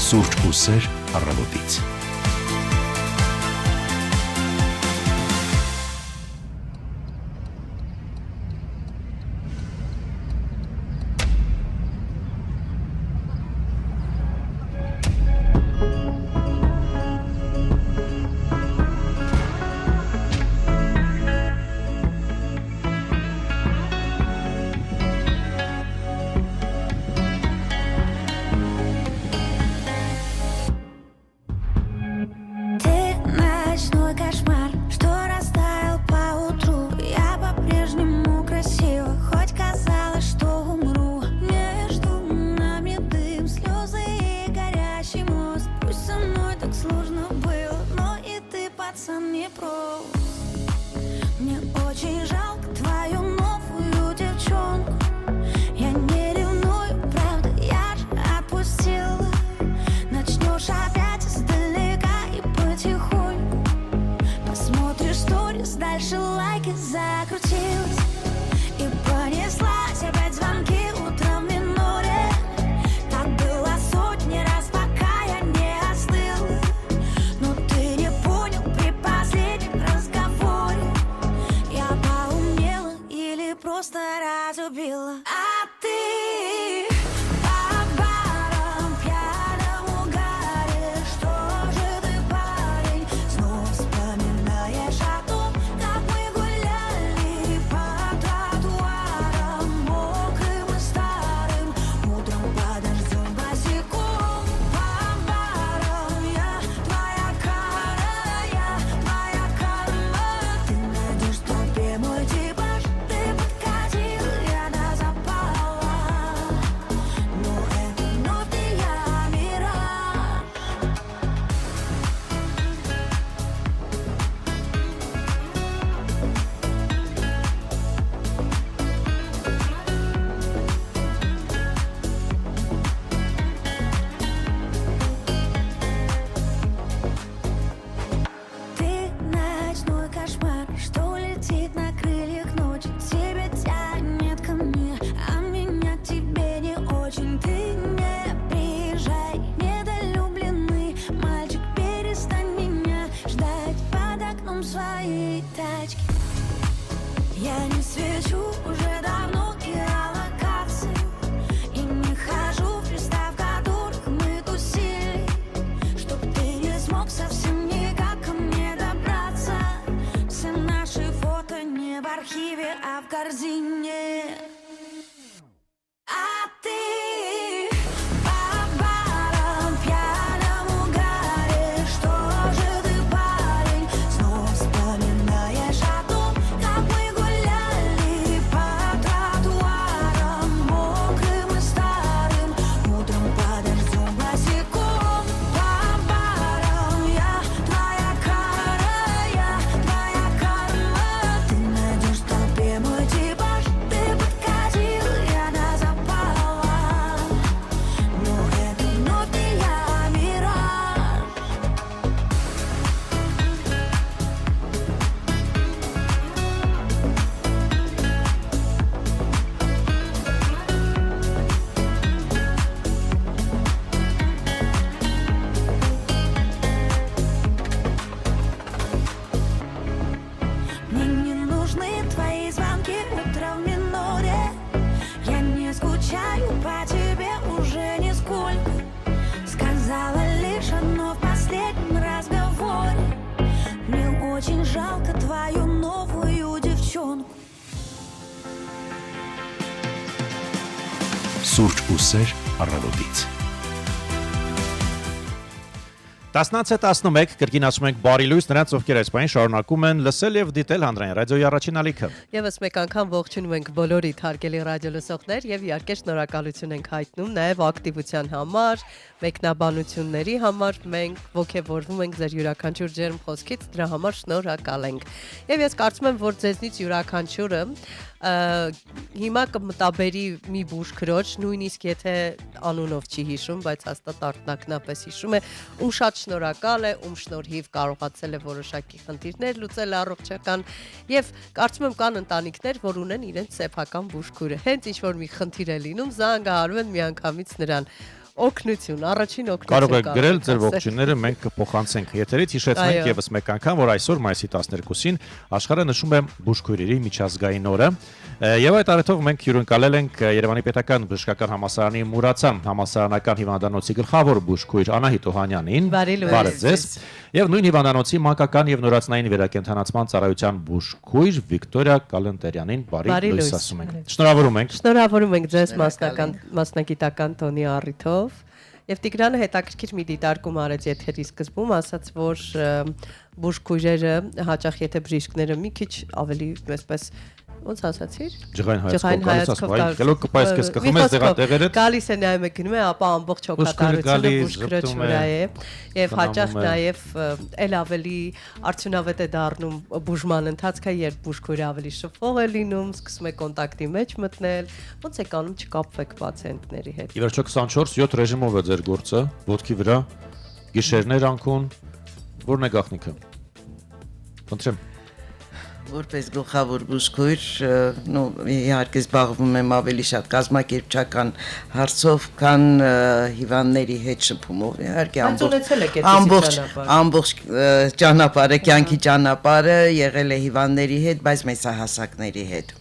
Սուրճ ու սեր առավոտից։ Дальше лайки закрутилась и понеслась опять звонки утром в миноре. Так было сотни раз, пока я не остыла. Но ты не понял при последнем разговоре. Я поумнела или просто разлюбила. А ты я не свечу уже давно геолокации и не хожу в места, в которых мы тусили, чтоб ты не смог совсем никак ко мне добраться. Все наши фото не в архиве, а в корзине. А ты по барам, пьяном угаре, что же ты, парень, снова Սուրճ ու սեր առավոտից։ 10:11 կրկին ասում ենք բարի լույս նրանց, ովքեր այս պահին շարունակում են լսել եւ դիտել Հանրային ռադիոյի առաջին ալիքը։ Եվս մեկ անգամ ողջունում ենք բոլորիդ հարգելի ռադիոլսողներ եւ իհարկե շնորհակալություն ենք հայտնում նաեւ ակտիվության համար, մեկնաբանությունների համար, մենք ողջևորվում ենք ձեր յուրաքանչյուր ջերմ խոսքից, դրա համար շնորհակալ ենք։ Եվ ես կարծում եմ, որ ձեզնից յուրաքանչյուրը հիմա կմտաբերի մի բուժ քրոջ, նույնիսկ եթե անունով չի հիշում, բայց հաստատ արտնակնապես հիշում է, ում շատ շնորհակալ է, ում շնորհիվ կարողացել է որոշակի խնդիրներ լուծել առողջական եւ կարծում եմ կան ընտանիքներ, որ ունեն իրենց սեփական բուժքուրը։ Հենց ինչ որ մի խնդիր է լինում, զանգահարում են միանգամից նրան։ Օգնություն, առաջին օգնություն կարող եք գրել ձեր ողջույնները, մենք կփոխանցենք եթերից, հիշեցնենք եւս մեկ անգամ, որ այսօր մայիսի 12-ին աշխարհը նշում է բուժքույրերի միջազգային օրը։ Եվ այդ առիթով մենք հյուրընկալել ենք Երևանի Պետական Բժշկական Համալսարանի Մուրացան համալսարանական հիվանդանոցի գլխավոր բուժքույր Անահիտ Օհանյանին։ Բարև ձեզ։ Եվ նույն հիվանդանոցի մանկական եւ նորածնային վերակենդանացման ծառայության բուժքույր Վիկտորիա Կալենտերյանին բարի լույս ասում ենք։ Շնորհավորում ենք։ Շնորհավորում ենք ձեզ մասնագիտական տոնի առիթով։ Եվ Տիգրանը հետաքրքիր մի դիտարկում արեց եթերի սկզբում, ասաց, որ բուժքույրերը հաճախ եթե բժիշկները մի քիչ ավելի այսպես ոնց ասացիր? Ջղային հայացքով գալով կպայս քեզ կխմես դեղատեղերը։ Գալիս է նայում է գնում է, ապա ամբողջ հոգատարությունը բուժքրոջ վրա է եւ հաճախ նաեւ ել ավելի արդյունավետ է դառնում բուժման ընթացքը, երբ բուժքույրը ավելի շփող է լինում, սկսում է կոնտակտի մեջ մտնել, ոնց եք անում չկապվեք պացիենտների հետ։ Ի վերջո 24/7 ռեժիմով է ձեր գործը, ոտքի վրա, գիշերներ անքուն, որն է գաղտնիքը։ Խնդրեմ Որպես գլխավոր բուժքույր, իհարկե զբաղվում եմ ավելի շատ կազմակերպչական հարցով, քան հիվանդների հետ շփումով։ Իհարկե ամբողջ ճանապարհը, կյանքի ճանապարհը եղել է հիվանդների հետ, բայց մեծահասակների հետ։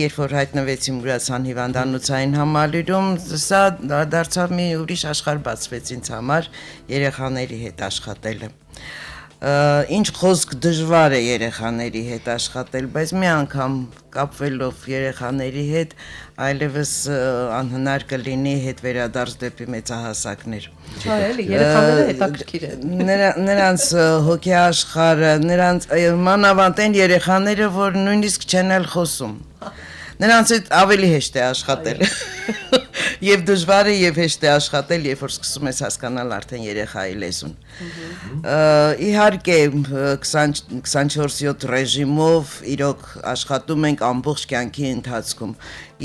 Երբ որ հայտնվեցի Մուրացան հիվանդանոցային համալիրում, սա դարձավ մի ուրիշ աշխարհ բացվեց ինձ համար երեխաների հետ աշխատելը։ Ինչ խոսք դժվար է երեխաների հետ աշխատել, բայց մի անգամ կապվելով երեխաների հետ այլևս անհնար կլինի հետ վերադարձ դեպի մեծահասակներ։ Չէ, էլի երեխաները հետաքրքիր են։ Նրանց հոգեաշխարհը, նրանց մանավանդ այն երեխաները, որ նույնիսկ չեն էլ խոսում։ Նրանց հետ ավելի հեշտ է աշխատել։ Եվ դժվար է եւ հեշտ է աշխատել, երբ որ սկսում ես հասկանալ արդեն երեխայի լեզուն։ Իհարկե 24/7 ռեժիմով իրոք աշխատում ենք ամբողջ կյանքի ընթացքում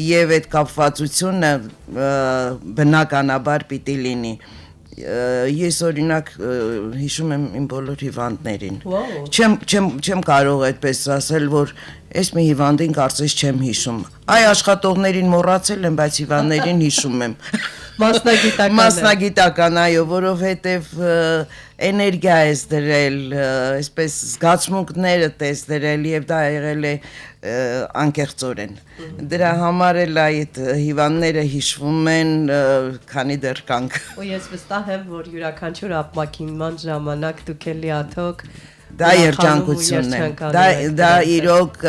եւ այդ կապվածությունը բնականաբար պիտի լինի։ Ես օրինակ հիշում եմ իմ բոլոր հիվանդներին։ Չեմ կարող այդպես ասել, որ այս մի հիվանդին կարծես չեմ հիշում։ Աշխատողներին մոռացել եմ, բայց հիվանդներին հիշում եմ։ Մասնագիտական, այո, որովհետև էներգիա ես դրել, այսպես զգացմունքները ես դրել եւ դա եղել է անկեղծորեն։ Դրա համար էլ այդ հիվանդները հիշվում են, քանի դեռ կանք։ Ու ես վստահ եմ, որ յուրաքանչյուր ապակինման ժամանակ դուք էլ լիաթոք դա երջանկությունն է։ Դա իրոք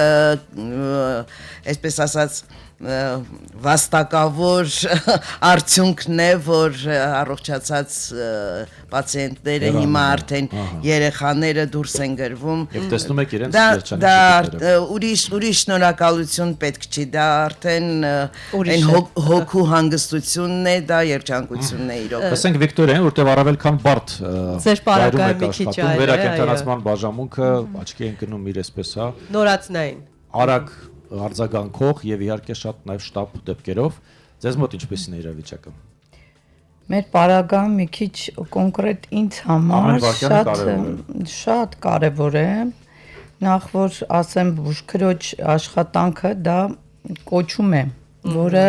այսպես ասած վաստակավոր արդյունքն է, որ առողջացած պացիենտները հիմա արդեն երեխաները դուրս են գրվում։ Եվ տեսնում եք իրենց դա ուրիշ շնորհակալություն պետք չի, դա արդեն այն հոգու հանգստությունն է, դա երջանկությունն է իրոք։ Տեսենք Վիկտորիան, որտեղ առավել քան բարդ ձեր պարագայում մի քիչ այլ է, վերակենդանացման բաժանմունքը աչքի են գնում իր այսպես հա նորածնային արագ արձագանքող եւ իհարկե շատ նաեւ շտապ դեպքերով ձեզ մոտ ինչպեսին է իրավիճակը։ Մեր պարագայում մի քիչ կոնկրետ ինձ համար շատ կարևոր է, նախ որ ասեմ բուժքրոջ աշխատանքը դա կոչում է, որը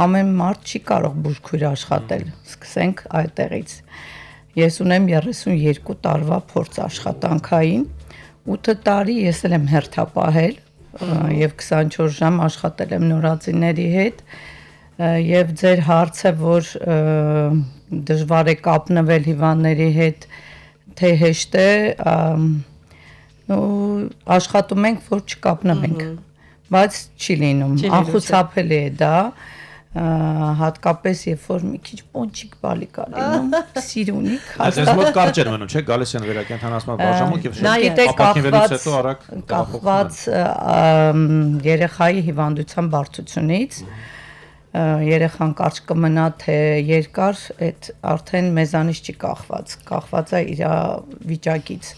ամեն մարդ չի կարող բուժքույր աշխատել։ Սկսենք այդտեղից։ Ես ունեմ 32 տարվա փորձ աշխատանքային, 8 տարի ես եմ հերթապահել եւ 24 ժամ աշխատել եմ նորածինների հետ եւ ձեր հարցը որ դժվար է կապնվել հիվանդների հետ թե հեշտ է աշխատում ենք որ չկապնվենք բայց չի լինում անխուսափելի է դա հատկապես երբ որ մի քիչ պոնչիկ բալիկ ա լինում, սիրունիկ, Այդպես մոտ կարճ էր մնում, չէ՞, գալիս են վերակենդանացման բաժանմունք եւ կախված հետո արագ կախված երեխայի հիվանդության բարդությունից երեխան կարճ կմնա թե երկար, այդ արդեն մեզանից չի կախված է իր վիճակից։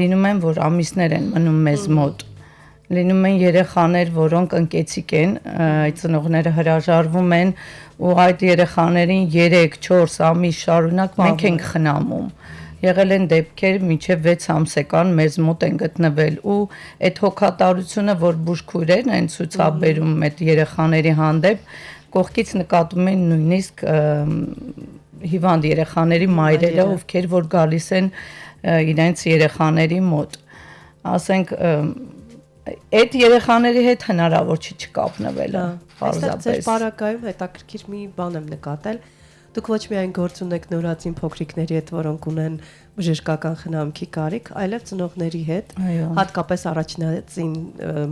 Լինում են, որ ամիսներ են մնում մեզ մոտ։ Լինում են երեխաներ, որոնք ընկեցիկ են, այդ ծնողները հրաժարվում են ու այդ երեխաներին 3-4 ամիս շարունակ մենք ենք խնամում։ Եղել են դեպքեր մինչև 6 ամսեկան մեզ մոտ են գտնվել ու այդ հոգատարությունը, որ բուժքույրերն են ցուցաբերում այդ երեխաների հանդեպ, կողքից նկատում են նույնիսկ հիվանդ երեխաների մայրերը, ովքեր որ գալիս են իրենց երեխաների մոտ։ Ասենք այդ երեխաների հետ հնարավոր չի չկապնվելը, պարզապես։ Այստեղ պարագայում հետաքրքիր մի բան եմ նկատել։ Դուք ոչ միայն գործ ունեք նորածին փոքրիկների հետ, որոնք ունեն բժշկական խնամքի կարիք, այլև ծնողների հետ, հատկապես առաջնածին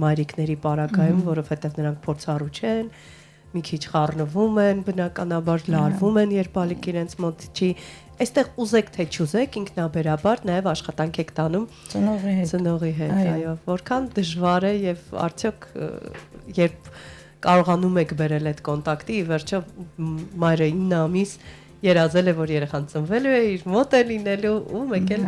մայրիկների պարագայում, որովհետև նրանք փորձառու չեն, մի քիչ խառնվում են, բնականաբար լարվում են, երբ ալիք իրենց մոտ չի։ Այստեղ ուզեք թե չուզեք, ինքնաբերաբար նաև աշխատանք եք տանում ծնողի հետ, այո, որքան դժվար է եւ արդյոք երբ կարողանում եք բերել այդ կոնտակտի, ի վերջո մայրը 9 ամիս երազել է, որ երեխան ծնվելու է, իր մոտ է լինելու ու մեկ էլ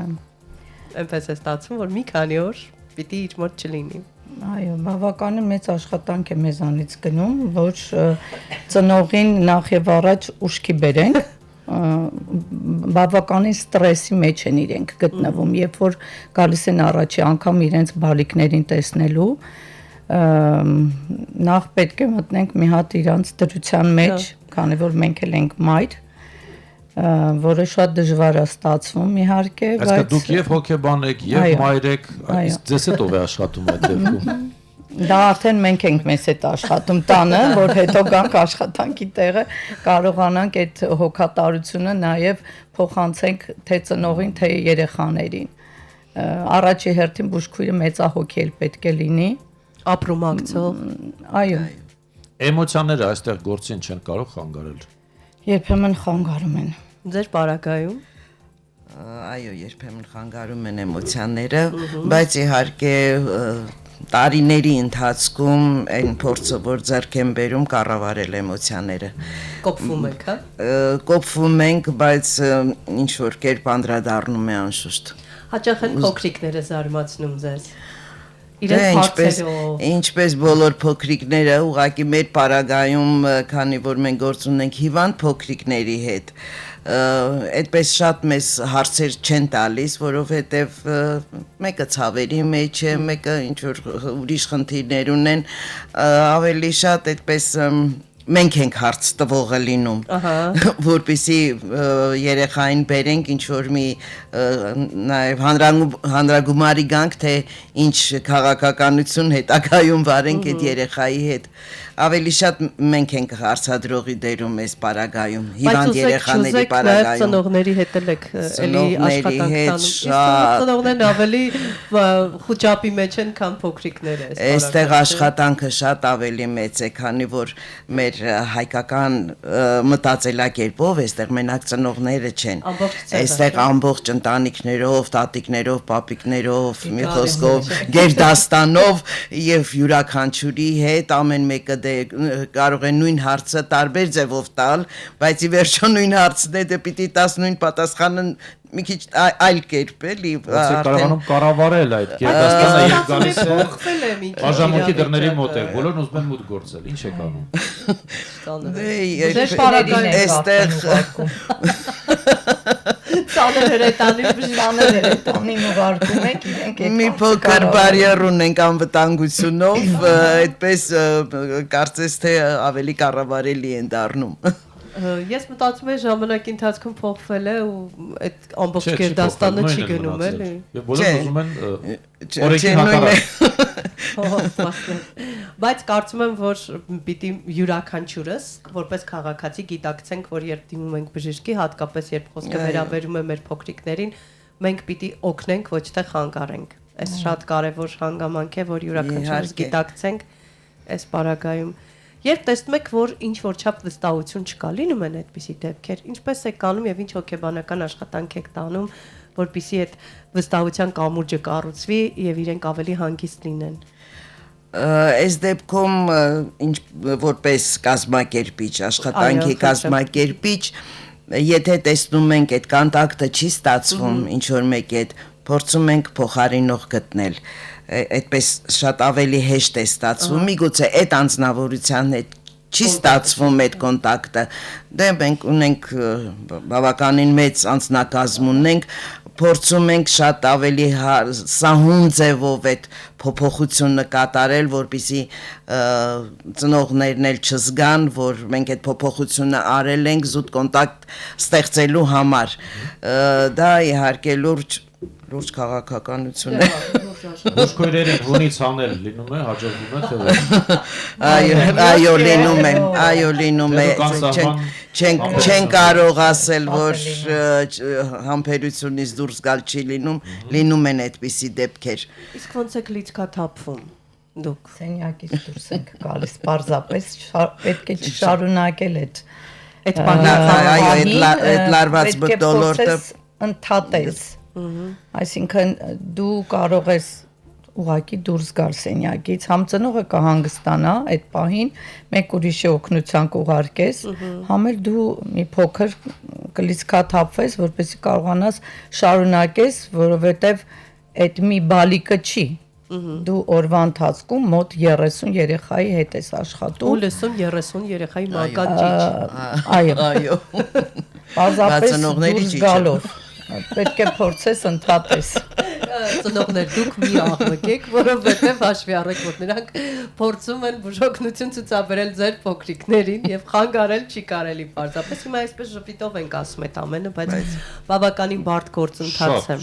այնպես է ստացվում, որ մի քանի օր պիտի իր մոտ չլինի։ Այո, բավականին մեծ աշխատանք է մեզանից գնում, որ ծնողին նախ եւ առաջ ուշքի բերենք, բավականին ստրեսի մեջ են իրենք գտնվում, երբ որ գալիս են առաջի անգամ իրենց բալիկներին տեսնելու, նախ պետք է մտնենք մի հատ իրանց դրության մեջ, քանի որ մենք էլ ենք մայր, որը շատ դժվար է ստացվում իհարկե, բայց դուք եւ հոգեբան եք, եւ մայր եք, իսկ ձեզ հետ ով է աշխատում այդ դեպքում։ Դա արդեն մենք ենք մեզ հետ աշխատում տանը, որ հետո գանք աշխատանքի տեղը կարողանանք այդ հոգատարությունը նաև փոխանցենք թե ծնողին, թե երեխաներին։ Առաջի հերթին բուժքույրը մեծահոգի էլ պետք է լինի, ապրումակցող։ Այո։ Էմոցիաները այստեղ գործին չեն կարող խանգարել։ Երբեմն խանգարում են։ Ձեր պարագայում Այո, երբեմն խանգարում են էմոցիաները, բայց իհարկե տարիների ընթացքում այն փորձը, որ ձեռք են բերում, կառավարել էմոցիաները։ կոփվում եք, հա։ Կոփվում ենք, բայց ինչ որ կերպ անդրադառնում է անշուշտ։ Հաճախ են փոքրիկները զարմացնում ձեզ։ Իրենց հարցերով։ Ինչպես բոլոր փոքրիկները, ուղղակի մեր պարագայում, քանի որ մենք գործ ունենք հիվանդ փոքրիկների հետ, այդպես շատ մեծ հարցեր չեն տալիս, որովհետև մեկը ցավերի մեջ է, մեկը ինչ որ ուրիշ խնդիրներ ունեն, ավելի շատ այդպես մենք ենք հարց տվողը լինում, որպեսզի երեխային բերենք ինչ որ մի նաև հանրագումարի գանք, թե ինչ քաղաքականություն հետագայում վարենք այդ երեխայի հետ, ավելի շատ մենք ենք հարցադրողի դերում այս պարագայում, հիվանդ երեխաների պարագայում։ Ծնողների հետ եք էլի աշխատանք տանում։ Ծնողներն ավելի խոճապի մեջ են, քան փոքրիկները։ Այստեղ աշխատանքը շատ ավելի մեծ է, քանի որ մեր հայկական մտածելակերպով այստեղ մենակ ծնողները չեն։ Այստեղ ամբողջ ընտանիքներով, տատիկներով, պապիկներով, մի խոսքով, գերդաստանով եւ յուրաքանչյուրի հետ ամեն մեկը կարող է նույն հարցը տարբեր ձևով տալ, բայց ի վերջո նույն հարցն է, դե պիտի տաս նույն պատասխանը մի քիչ այլ կերպ էլի կարողանում կառավարել այդ գերդաստանը եւ գալիս է բաժանմունքի դռների մոտ է, բոլորն ուզում են մուտք գործել, ինչ եք անում։ Այստեղ Ծանր հրետանին ուղարկում եք, իրենք այդ մի փոքր բարիեր ունենք անվտանգությունով, այդպես կարծես թե ավելի կառավարելի են դառնում։ Ես մտածում եմ ժամանակի ընթացքում փոխվել է ու այդ ամբողջ գերդաստանը չի գնում էլի։ Եվ բոլորը ուզում են օրենքի հակառակ։ Բայց կարծում եմ, որ պիտի յուրաքանչյուրս որպես քաղաքացի գիտակցենք, որ երբ դիմում ենք բժշկի, հատկապես երբ խոսքը վերաբերում է մեր փոքրիկներին, մենք պիտի օգնենք, ոչ թե խանգարենք։ Այս շատ կարևոր հանգամանք է, որ յուրաքանչյուրս գիտակցենք այս պարագայում։ Երբ տեսնում եք, որ ինչ որ չափ վստահություն չկա, լինում են այդպիսի դեպքեր, ինչպես եք անում եւ ինչ հոգեբանական աշխատանք եք տանում, որպեսզի այդ վստահության կամուրջը կառուցվի եւ իրենք ավելի հանգիստ լինեն։ Այս դեպքում ինչ որպես կազմակերպիչ, աշխատանքի կազմակերպիչ, եթե տեսնում ենք այդ կոնտակտը չի ստացվում ինչ որ մեկի հետ, փորձում ենք փոխարինող գտնել։ Այդպես շատ ավելի հեշտ է ստացվում, միգուցե այդ անձնավորության հետ չի ստացվում այդ կոնտակտը։ Դե մենք ունենք բավականին մեծ անձնակազմ ունենք, փորձում ենք շատ ավելի սահուն ձևով այդ փոփոխությունը կատարել, որպեսզի ծնողներն էլ չզգան, որ մենք այդ փոփոխությունը արել ենք զուտ կոնտակտ ստեղծելու համար։ Դա իհարկե լուրջ քաղաքականություն է։ Բուժքույրերի հունից անել լինում է, հաջողվում է թե այո լինում է, չեն կարող ասել, որ համբերությունից դուրս գալ չի լինում են այդպիսի դեպքեր։ Իսկ ոնց եք լիցքաթափվում դուք։ Սենյակից դուրս ենք գալիս, պարզապես պետք է շարունակել այդ այդ լարված մթնոլորտը ընդհատես։ Այսինքն դու կարող ես ուղակի դուրս գալ սենյակից, համ ծնողը կհանգստանա այդ պահին, մեկ ուրիշի օգնության կուղարկես, համ էլ դու մի փոքր կլիցքաթափվես, որպեսզի կարողանաս շարունակես, որովհետև այդ մի բալիկը չի։ Դու օրվա ընթացքում մոտ 30 երեխայի հետ ես աշխատում։ Ու լսում 30 երեխայի մակաճիճ։ Այո։ Պարզապես դուրս գալով պետք է փորձես ընդհատես։ Ծնողներ դուք մի աղմկեք, որովհետև հաշվի առեք, որ նրանք փորձում են բուժօգնություն ցուցաբերել ձեր փոքրիկներին եւ խանգարել չի կարելի պարզապես։ Հիմա այսպես ժպիտով ենք ասում այդ ամենը, բայց բավականին բարդ գործընթաց է։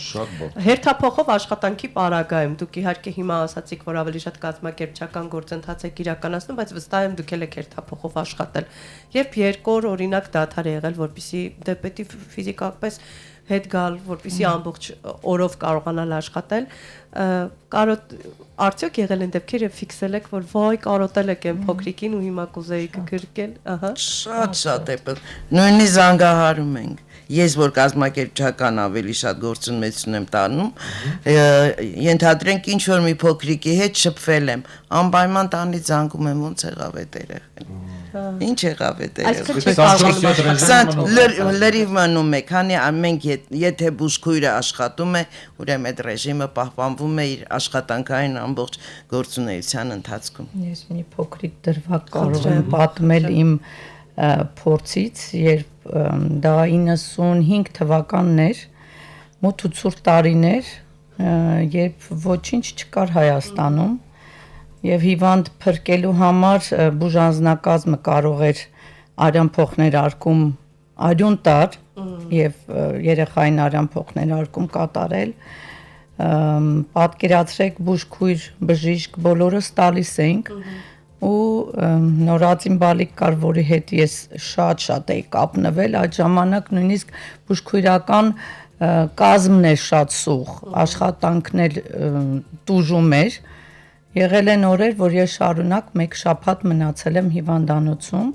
Հերթափոխով աշխատանքի պարագայում դուք իհարկե հիմա ասացիք, որ ավելի շատ կազմակերպչական գործընթաց եք իրականացնում, բայց վստահ եմ դուք եք հերթափոխով աշխատել։ Երբ երկու օր օրինակ դադար է եղել, որպեսզի դե պետք է ֆիզիկապես հետ գալ, որպեսզի ամբողջ օրով կարողանալ աշխատել, արդյոք եղել են դեպքեր եւ ֆիքսել եք, որ վայ կարոտել եք այն փոքրիկին ու հիմա կուզեիք գրկել, Շատ է, նույնիսկ զանգահարում ենք։ Ես որ կազմակերպչական ավելի շատ գործունեություն եմ տանում, ենթադրենք ինչ որ մի փոքրիկի հետ շփվել եմ, անպայման տանից զանգում եմ ոնց եղավ այդ երեխան։ Ինչ եղավ այդ երեխան։ Լրիվ մնում է, քանի մենք եթե բուժքույրը աշխատում է, ուրեմն այդ ռեժիմը պահպանվում է իր աշխատանքային ամբողջ գործունեության ընթացքում։ Ես մի փոքրիկ դրվագ կարող եմ պատմել իմ փորձից, երբ դա 95 թվականն էր, մոտ 8 տարիներ, երբ ոչինչ չկար Հայաստանում եւ հիվանդ փրկելու համար բուժանձնակազմը կարող էր արյան փոխներ արկում արյուն տար եւ երեխային արյան փոխներ արկում կատարել, պատկերացրեք բուժքույր բժիշկ բոլորս տալիս էինք ու նորածին բալիկ կար, որի հետ ես շատ էի կապնվել, այդ ժամանակ նույնիսկ բուժքույրական կազմն էր շատ սուղ, աշխատանքն էլ տուժում էր, եղել են օրեր, որ ես շարունակ մեկ շաբաթ մնացել եմ հիվանդանոցում,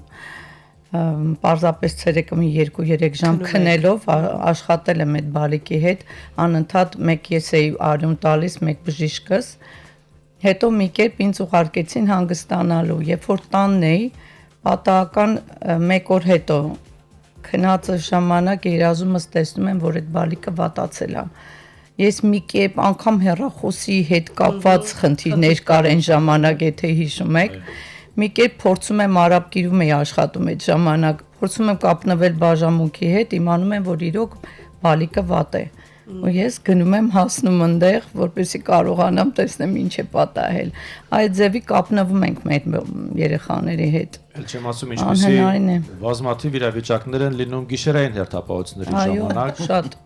պարզապես ցերեկը մի 2-3 ժամ քնելով աշխատել եմ այդ բալիկի հետ, անընդհատ մեկ ես էի արյուն տալիս, մեկ բժիշկս, հետո մի կերպ ինձ ուղարկեցին հանգստանալու, երբ որ տանն էի, պատահական մեկ օր հետո քնածը ժամանակ երազումս տեսնում եմ, որ այդ բալիկը վատացել է։ Ես մի կերպ անգամ հեռախոսի հետ կապված խնդիրներ կար այն ժամանակ, եթե հիշում եք, մի կերպ փորձում եմ արաբկիրում էի աշխատում այդ ժամանակ, փորձում եմ կապնվել բաժանմունքի հետ, իմանում եմ, որ իրոք բալիկը վատ է։ Ու ես գնում եմ հասնում այնտեղ, որպեսզի կարողանամ տեսնեմ ինչ է պատահել։ Այդ ձևի կապնվում ենք մեր երեխաների հետ։ Էլ չեմ ասում ինչպեսի բազմաթիվ իրավիճակներ են լինում գիշերային հերթապահությունների ժամանակ։ Այո, շատ։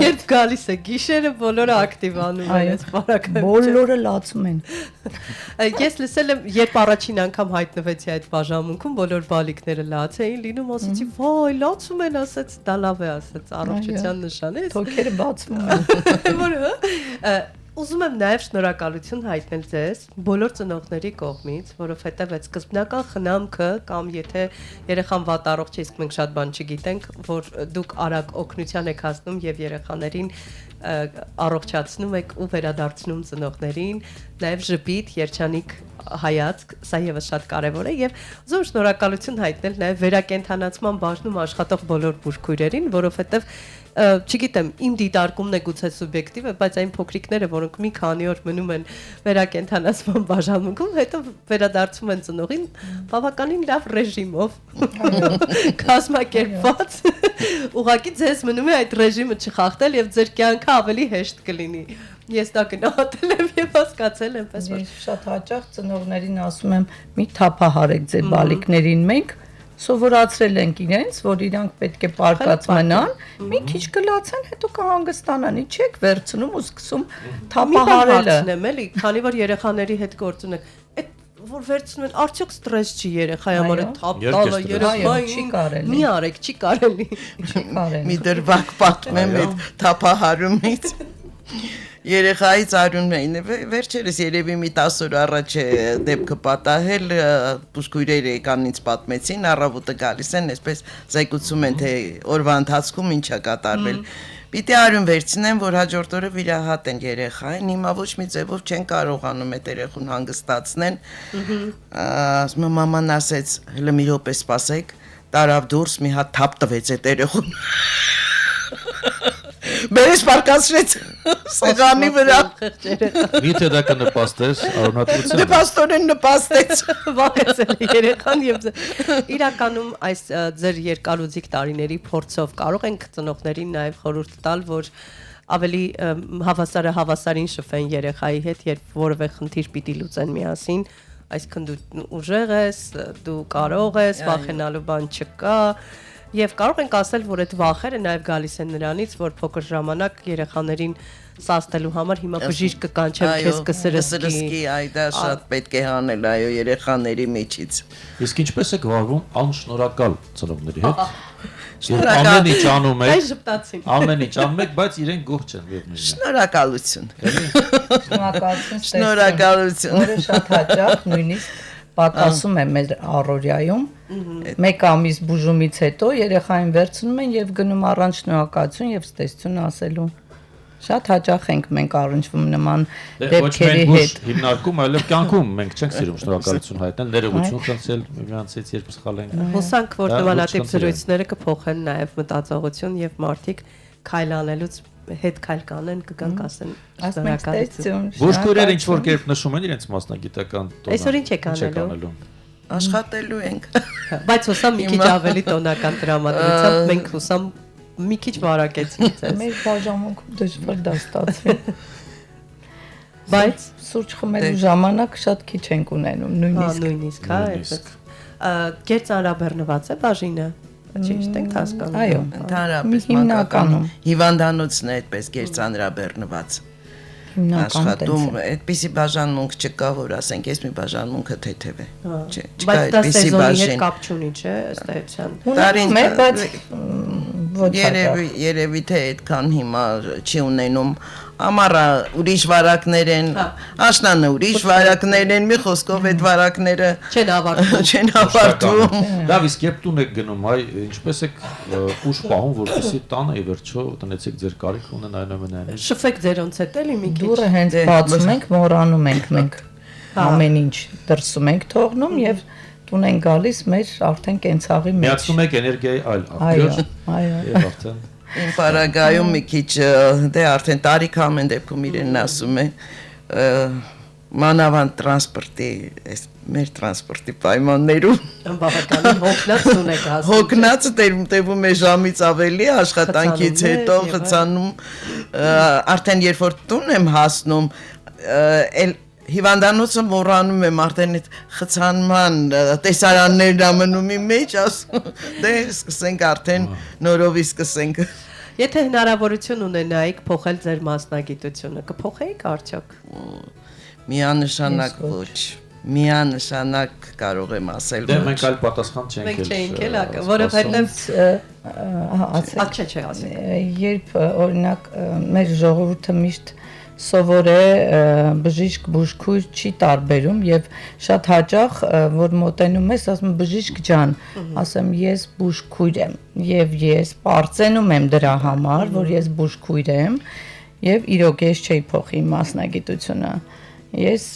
Երբ գալիս է գիշերը, բոլորը ակտիվանում են այս բարակը։ Բոլորը լացում են։ Ես լսել եմ, երբ առաջին անգամ հայտնվեցի այդ բաժանմունքում, բոլոր բալիկները լաց էին լինում, ասացի, «Վայ, լացում են», ասաց, դա լավ է, ասաց, առողջության նշան է։ Թոքերը բացվում են։ Որ ուզում եմ նաև շնորհակալություն հայտնել ձեզ բոլոր ծնողների կողմից, որովհետև այդ սկզբնական խնամքը կամ եթե երեխան վատ առողջ է, իսկ մենք շատ բան չգիտենք, որ դուք արագ օգնության եք հասնում եւ երեխաներին առողջացնում եք ու վերադարձնում ծնողներին, նաև ժպիտ, երջանիկ հայացք, սա եւս շատ կարեւոր է եւ ուզում շնորհակալություն հայտնել նաև վերակենդանացման բաժնում աշխատող բոլոր բուժքույրերին, որովհետեւ չգիտեմ, իմ դիտարկումն է գուցե սուբյեկտիվ է, բայց այն փոքրիկները, որոնք մի քանի օր մնում են վերակենդանացման բաժանմունքում, հետո վերադարձում են ծնողին բավականին լավ ռեժիմով, կազմակերպված, ուղղակի ձեզ մնում է այդ ռեժիմը չխախտել եւ ձեր կյանքը ավելի հեշտ կլինի։ Ես դա գնահատել եմ եւ հասկացել եմ, պես որ ես շատ հաճախ ծնողներին ասում եմ՝ մի թափահարեք ձեր բալիկներին, մենք սովորացրել ենք իրենց, որ իրանք պետք է պարկած մնան, մի քիչ գլացան, հետո կհանգստանան, չեք վերցնում ու սկսում թափահարելը։ Էլի, քանի որ երեխաների հետ գործ ունեք, այդ որ վերցնում են, արդյոք ստրես չի երեխայի համար թափ տալը, երեխային չի կարելի։ Մի արեք, չի կարելի։ Չի կարելի։ Մի դրվակ պատմեմ այդ թափահարումից։ Երեխայից արյունն էին, վերջերս երևի մի 10 օր առաջ է դեպքը պատահել, բուժքույրերը եկան ինձ պատմեցին, առավոտը գալիս են, այսպես զեկուցում են, թե օրվա ընթացքում ինչ է կատարվել։ Պիտի արյուն վերցնեն, որ հաջորդ օրը վիրահատեն երեխային, հիմա ոչ մի ձևով չեն կարողանում այդ երեխուն հանգստացնեն։ Ասում եմ, մաման ասեց, հələ մի րոպե սպասեք, տարավ դուրս, մի հատ թափ տվեց այդ երեխուն։ Բերես պարկացրեց սեղանի վրա։ Միթե դա կնպաստես առողջության։ Նպաստորեն նպաստեց։ Վախեցել երեխան եւ իրականում այս ձեր երկարուձիգ տարիների փորձով կարող ենք ծնողներին նաև խորհուրդ տալ, որ ավելի հավասարին շփվեն երեխայի հետ, երբ որևէ խնդիր պիտի լուծեն միասին, այսինքն դու ուժեղ ես, դու կարող ես, վախենալու բան չկա։ Եվ կարող ենք ասել, որ այդ վախերը նաև գալիս են նրանից, որ փոքր ժամանակ երեխաներին սաստելու համար հիմա բժիշկ կկանչեմ քեզ կսրսկի, այ դա շատ պետք է անել, այո, երեխաների միջից։ Իսկ ինչպես եք վարվում անշնորհակալ ծնողների հետ։ Ամեն ինչ անում եք։ Այս ժպտացին։ Ամեն ինչ անում եք, բայց իրենք գոհ չեն միևնույնն է։ Շնորհակալություն։ Շնորհակալություն, որը շատ հաճախ նույնիսկ պակասում է մեր առօրյայում։ Մեկ ամիս բուժումից հետո երեխային վերցնում են եւ գնում առանց շնորհակալություն եւ ստեսություն ասելու։ Շատ հաճախ ենք մենք առնչվում նման դեպքերի հետ։ Հիմնարկում, այլև կյանքում մենք չենք սիրում շնորհակալություն հայտնել, ներողություն խնդրել միմյանցից, երբ սխալ ենք։ Հուսանք, որ նմանատիպ զրույցները կփոխեն նաև մտածողություն եւ մարդիկ քայլ անելուց հետ քայլ կանեն, կգան կասեն շնորհակալություն։ Բուժքույրերը ինչ որ կերպ նշում են իրենց մասնագիտական տոնը։ Այսօր ինչ եք անելու։ Աշխատելու ենք։ Բայց հուսամ մի քիչ ավելի տոնական տրամադրությամբ մենք հուսամ մի քիչ վարակեցինք ձեզ։ Մեր բաժանմունքում դժվար դա ստացվի։ Բայց սուրճ խմելու ժամանակ շատ քիչ ենք ունենում, նույնիսկ, հա, այդպես։ Գերծ անրաբեռնված է բաժինը։ Ճիշտ եք հասկանում։ Այո, Ընդհանրապես հիմնականում հիվանդանոցն է այդպես գերծանրաբեռնված աշխատում, այդպիսի բաժանմունք չկա, որ ասենք, ես մի բաժանմունքը թեթև է։ Չկա Բայց դա այդպիսի սեզոնի հետ բաժին։ կապ չունի, չէ, ըստ էության։ Տարին բայց ոչ երևի թե այդքան հիմա չի ունենում, ամառը ուրիշ վարակներ են, աշնանը ուրիշ վարակներ են, մի խոսքով այդ վարակները չեն ավարտվում։ Լավ, իսկ երբ տուն եք գնում, այ ինչպես եք ուշ պահում, որպեսզի տանը ի վերջո տնեցիք ձեր կարիք ունեն այնուամենայնիվ։ Շփվեք ձերոնց հետ էլի մի քիչ։ դուրը հենց բացում ենք, մոռանում ենք մենք ամեն ինչ դրսում ենք թողնում եւ տուն են գալիս մեր արդեն կենցաղի մեջ։ Միացնում եք էներգիայի այլ Այո, աղբյուր։ այո։ Եվ արդեն Իմ պարագայում մի քիչ դե արդեն տարիք ամեն դեպքում իրենն ասում է մանավանդ տրանսպորտի, այս մեր տրանսպորտի պայմաններում բավականին հոգնած ունեք հասնում։ հոգնածը տևում է ժամից ավելի աշխատանքից հետո խցանում արդեն երբ որ տուն եմ հասնում էլ հիվանդանոցը մոռանում եմ արդեն այդ խցանման տեսարաններն ամնում իմ մեջ ասում դե սկսենք արդեն նորովի սկսենք Եթե հնարավորություն ունենայիք փոխել ձեր մասնագիտությունը, կփոխեիք արդյոք։ Միանշանակ ոչ միանշանակ կարող եմ ասել դե մենք այլ պատասխան չենք էլ որովհետև երբ օրինակ մեր ժողովուրդը միշտ սովոր է բժիշկ բուժքույր չի տարբերում եւ շատ հաճախ որ մոտենում ես ասում բժիշկ ջան ասեմ ես բուժքույր եմ եւ ես պարծենում եմ դրա համար որ ես բուժքույր եմ եւ իրոք ես չէի փոխի մասնագիտությունը ես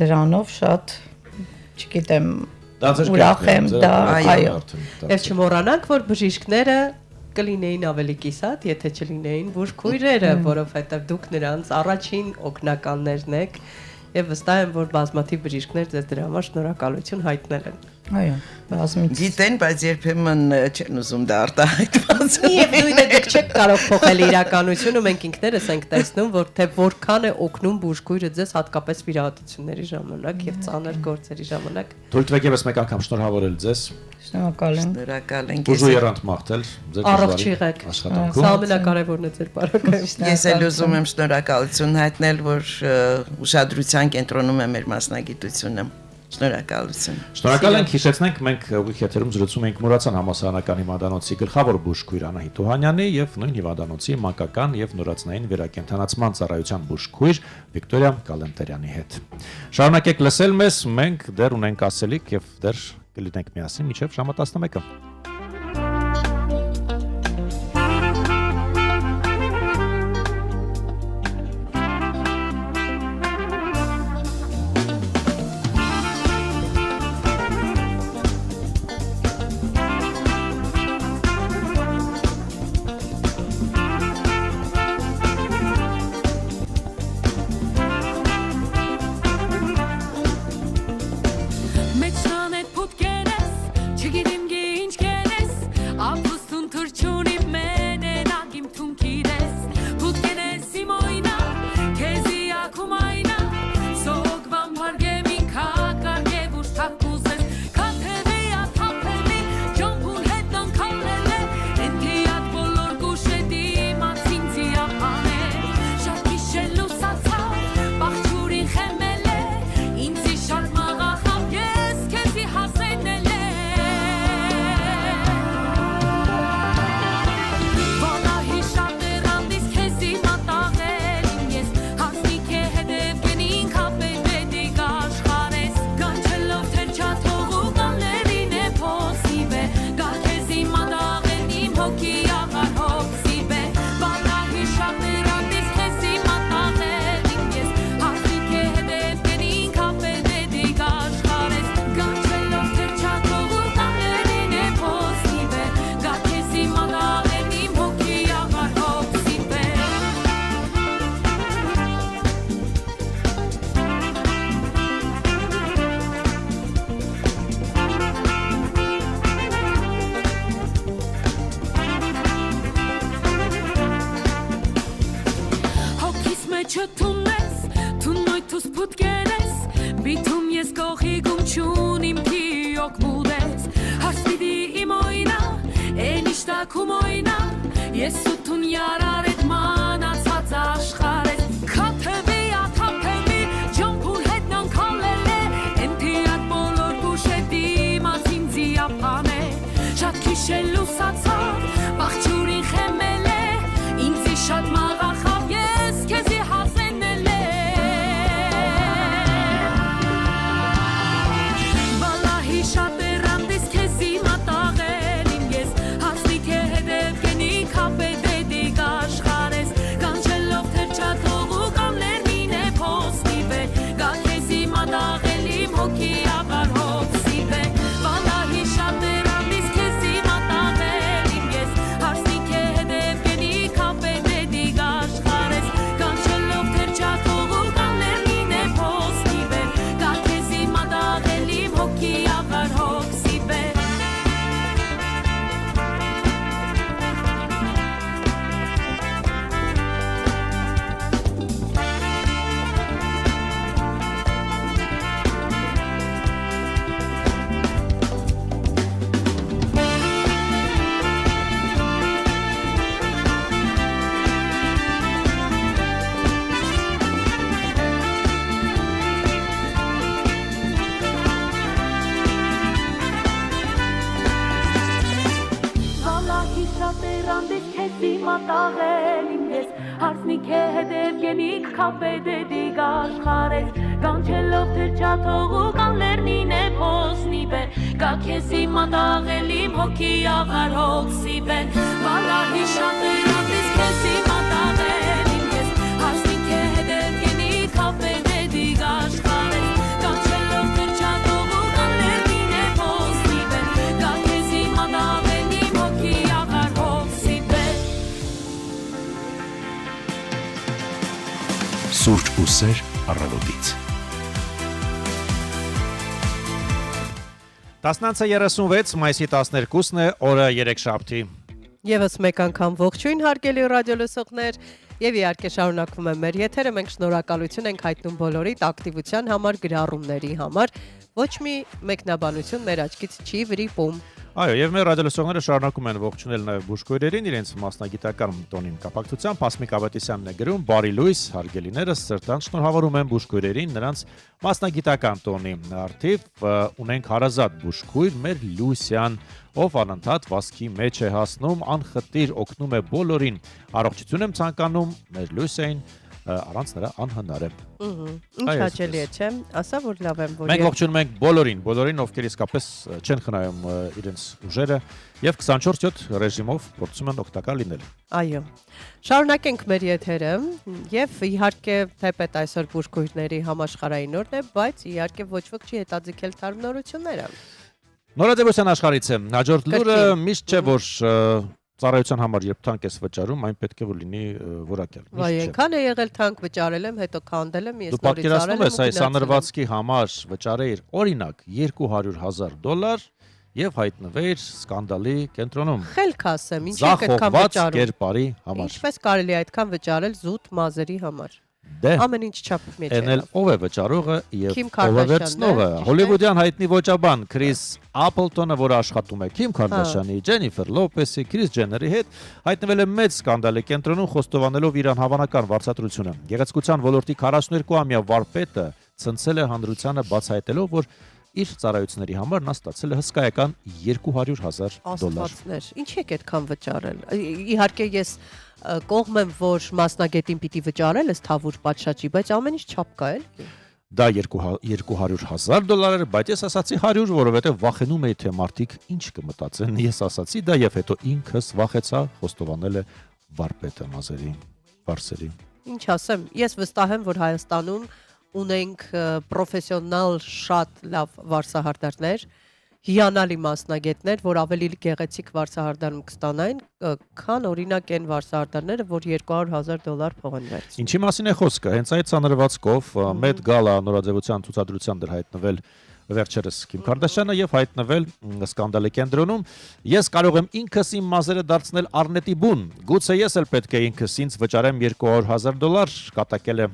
դրանով շատ չգիտեմ ուրախ եմ դա այո եւ չմոռանանք որ բժիշկները կլինեին ավելի կիսատ, եթե չլինեին բուժքույրերը, որովհետև դուք նրանց առաջին օգնականներն եք եւ վստահ եմ, որ բազմաթիվ բժիշկներ ձեզ դրա համար շնորհակալություն հայտնել են։ Այո, բազմից։ Գիտեն, բայց երբեմն չեն ուզում դա արտահայտված։ Եվ նույնը դուք չեք կարող փոխել իրականությունը, մենք ինքներս ենք տեսնում, որ թե որքան է օգնում բուժքույրը ձեզ հատկապես վիրահատությունների ժամանակ եւ ծանր գործերի ժամանակ։ Թույլ տվեք եւս մեկ անգամ շնորհավորել ձեզ։ Շնորհակալ եմ։ Շնորհակալ ենք։ Ուժու երանդ մաղթել ձեր Առողջ եղեք։ Սա ամենակարևորն է ձեր բարակայում։ Ես էլ ուզում եմ շնորհակալություն հայտնել, որ ուշադրության կենտրոնում է մեր մասնագիտությունը։ Շնորհակալություն։ Շնորհակալ ենք, հիշեցնենք, մենք ուղիղ եթերում զրուցում ենք Մուրացան համալսարանի հիվանդանոցի գլխավոր բուժքույր Անահիտ Օհանյանի եւ նույն հիվանդանոցի մանկական եւ նորածնային վերակենդանացման ծառայության բուժքույր Վիկտորիա Կալենտերյանի հետ։ Շարունակեք լսել մեզ, մենք դեռ ունենք ասելիք եւ դեռ կլինենք միասին մինչեւ ժամը 11-ը։ Շատերանդից քեզ իմատաղել իմ ես հարցնի քե հետև գենիկ քապեդե դիգաշխարես Գանչելով թրջաթող ու կան լերնին է փոսնի բեն Գա քեզի մատաղելիմ հոգի աղար հոգսի բեն Վալահի շատերով իս քեզի մատաղելիմ ես Հասնին կե հետև գենիկ քապեդե դիգաշխարես Գանչելով թրջաթող ու կան լերնին է փոսնի բեն Գա քեզի մատաղելիմ հոգի աղար հոգսի բեն Սուրճ ու սեր առավոտից 19:36 մայիսի 12-ն է, օրը 3-շաբթի։ Եվս մեկ անգամ ողջույն հարգելի ռադիոլսողներ եւ իհարկե շարունակվում է մեր եթերը մենք շնորհակալություն ենք հայտնում բոլորիդ ակտիվության համար գրառումների համար ոչ մի մեկնաբանություն մեր աչքից չի վրիպում Այո, եւ մեր ռադիոլսողները շարունակում են ողջունել նաեւ բուժքույրերին իրենց մասնագիտական տոնին կապակցությամբ Հասմիկ Ավետիսյանն է գրում բարի լույս հարգելիներս սրտան շնորհավորում եմ բուժքույրերին նրանց մասնագիտական տոնի արդիվ ունենք հարազատ բուժքույր մեր Լուսյան ով անընդհատ վասկի մեջ է հասնում անխտիր օգնում է բոլորին առողջություն եմ ցանկանում մեր Լուսեին առանց նրա անհնար է Ինչ հաճելի է, չէ՞։ Ասա որ լավ եմ որ Մենք ողջունում ենք բոլորին, ովքեր իսկապես չեն խնայում իրենց ուժերը եւ 24/7 ռեժիմով փորձում են օգտակար լինել։ Այո։ Շարունակենք մեր եթերը եւ իհարկե թեպետ այսօր բուժքույրների համաշխարհային օրն է, բայց իհարկե ոչ ոք չի հետաձգել թարմ նորությունները։ Նորաձևության աշխարհից է։ Հաջորդ լուրը միշտ չէ որ Ծառայության համար երբ թանկ ես վճարում, այն պետք է որ լինի որակյալ։ Վայ, այնքան է եղել թանկ վճարել եմ, հետո քանդել եմ, ես Դու պատկերացնում ես, այս անրվածքի համար վճարեիր օրինակ $200,000 եւ հայտնվեիր սկանդալի կենտրոնում։ Խելք ասեմ, ինչ եք այդքան վճարում։ Կերպարի համար։ Ինչպես կարելի է այդքան վճարել զուտ մազերի համար։ Դե ամեն ինչ չափ մեջ է։ Էնել ով է վճարողը եւ Քիմ ով է վերցնողը։ Հոլիվուդյան հայտնի ոճաբան Քրիս Ափլտոնը, որը աշխատում է Քիմ Քարդաշյանի, Ջենիֆեր Լոպեսի, Քրիս Ջեների հետ, հայտնվել է մեծ սկանդալի կենտրոնում խոստովանելով իր անհավանական վարձատրությունը։ Գեղեցկության ոլորտի 42-ամյա վարպետը ցնցել է հանրությանը բացահայտելով, որ իր ծառայությունների համար նա ստացել է հսկայական $200,000։ Աստվածներ, ինչ եք այդքան վճարել։ Իհարկե ես կողմ եմ, որ մասնագետին պիտի վճարել ես թավուր պատշաճի, բայց ամեն ինչ չափ կա էլի։ Դա $200,000 էր, բայց ես ասացի 100, որովհետև վախենում էի թե մարդիկ ինչ կմտածեն։ Ես ասացի դա եւ հետո ինքս վախեցա, խոստովանել է վարպետը մազերի վարսերի։ Ինչ ասեմ, ես վստահ եմ, որ Հայաստանում ունենք պրոֆեսիոնալ շատ լավ վարսահարդարներ, հիանալի մասնագետներ, որ ավելի գեղեցիկ վարսահարդարում կստանային, քան օրինակ այն վարսահարդարները, որ $200,000 փող են վերցնում։ Ինչի մասին է խոսքը։ Հենց այդ ցանրվածքով Met Gala նորաձևության ցուցադրության դեր հայտնվել վերջերս Քիմ Քարդաշյանը եւ հայտնվել սկանդալի կենտրոնում։ Ես կարող եմ ինքս իմ մազերը դարձնել առնետի բուն։ Գուցե ես էլ պետք է ինքս ինձ վճարեմ $200,000, կատակել է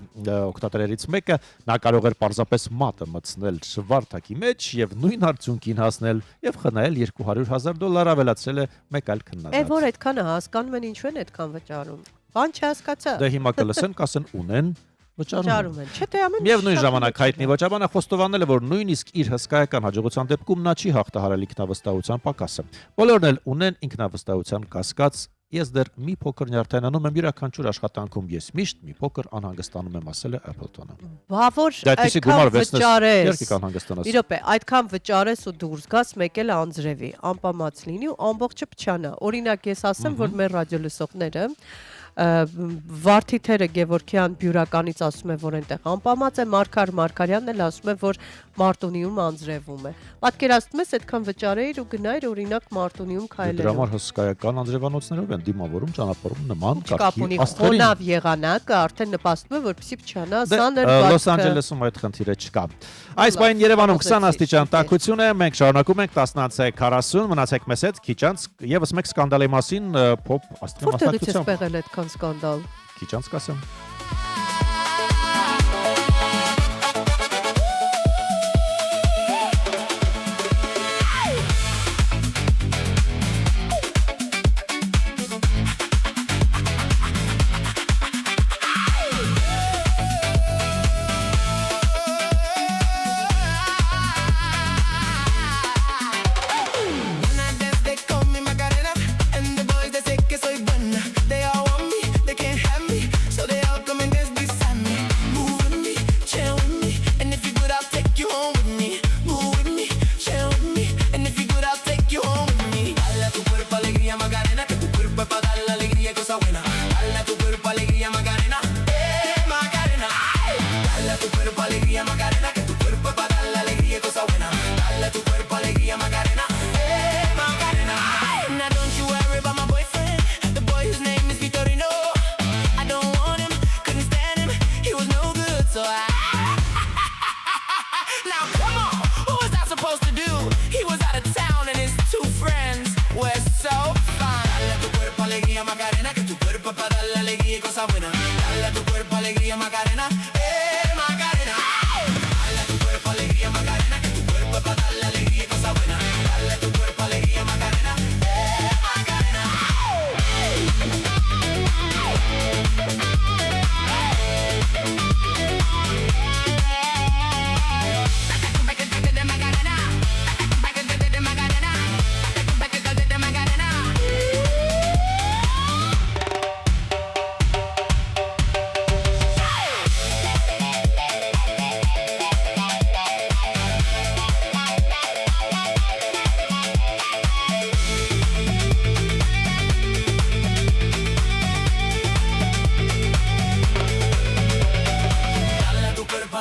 օգտատերերից մեկը, նա կարող էր պարզապես մատը մտցնել շվարթակի մեջ եւ նույն արդյունքին հասնել եւ խնայել $200,000 ավելացրել է մեկ այլ քննադատ։ Որ այդքանը հասկանում են ինչու են այդքան վճարում։ Բան չհասկացա։ Դե հիմա կլսեն, կասեն ունեն վճարում են։ Չէ՞ թե ամեն Եվ նույն ժամանակ հայտնի ոճաբանը խոստովանել է, որ նույնիսկ իր հսկայական հաջողության դեպքում նա չի հաղթահարել ինքնավստահության պակասը։ Բոլորն էլ ունեն ինքնավստահության կասկած։ Ես դեռ մի փոքր նյարդայնանում եմ յուրաքանչյուր աշխատանքում, ես միշտ մի փոքր անհանգստանում եմ, ասել է Ափլտոնը։ Բա որ այդքան վճարես։ անհանգստանաս։ Մի րոպե, այդքան վճարես ու դուրս գաս, մեկ էլ անձրևի, անպամած լինի ու ամբողջը փչանա։ Օրինակ ես ասեմ, որ մեր ռադիոլսողները Վարդիթերը Գևորգյան բյուրականից ասում է, որ այնտեղ անպամած է, Մարգար Մարգարյանն էլ ասում է, որ Մարտունիում անձրևում է։ Պատկերացնում ես այդքան վճարեիր ու գնայր օրինակ Մարտունիում քայլելու։ Դրա համար հսկայական անձրևանոցներով են դիմավորում ճանապարհում նման կարգի աստղերին։ Խոնավ եղանակը արդեն նպաստում է, որպեսզի փչանա սաներ բացքը։ Լոս Անջելեսում այդ խնդիրը չկա։ Այս պահին Երևանում 20 աստիճան տաքություն է, մենք շարունակում ենք 10:40, մնացեք մեզ հետ, քիչ անց եւս մեկ սկանդալի մասին փոփ աստղի մասնակցությամբ։ Որտեղից է եղել այդքան սկանդալ։ Քիչ անց կասեմ։ They all want me, they can't have me, so they all go Macarena, Macarena. Dale a tu cuerpo alegría, Macarena, que tu cuerpo es para darle alegría y cosas buenas. Dale a tu cuerpo alegría, Macarena, Macarena.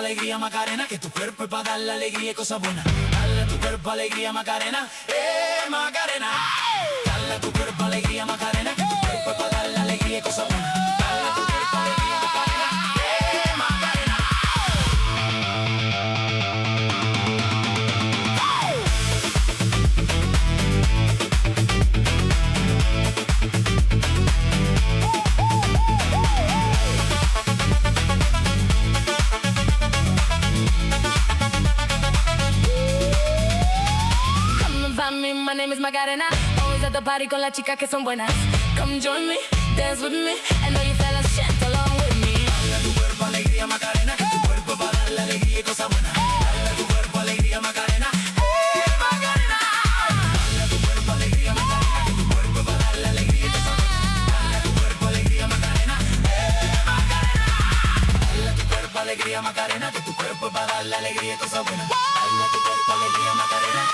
Alegría Macarena, que tu cuerpo es para dar la alegría y cosas buenas. Dale a tu cuerpo alegría Macarena, Macarena. Dale a tu cuerpo alegría Macarena, que tu cuerpo es para dar la alegría y cosas buenas. Dale a tu cuerpo alegría Macarena, Macarena. My name is Macarena, always at the party con las chicas que son buenas. Come join me, dance with me, and all you fellas chant along with me. Dale a tu cuerpo alegría Macarena, que tu cuerpo va a dar la alegría y cosas buenas. Dale a tu cuerpo alegría Macarena, Macarena. Dale a tu cuerpo alegría Macarena, que tu cuerpo va a dar la alegría y cosas buenas. Dale a tu cuerpo alegría Macarena, Macarena. Dale a tu cuerpo alegría Macarena, que tu cuerpo va a dar la alegría y cosas buenas. Dale a tu cuerpo alegría Macarena.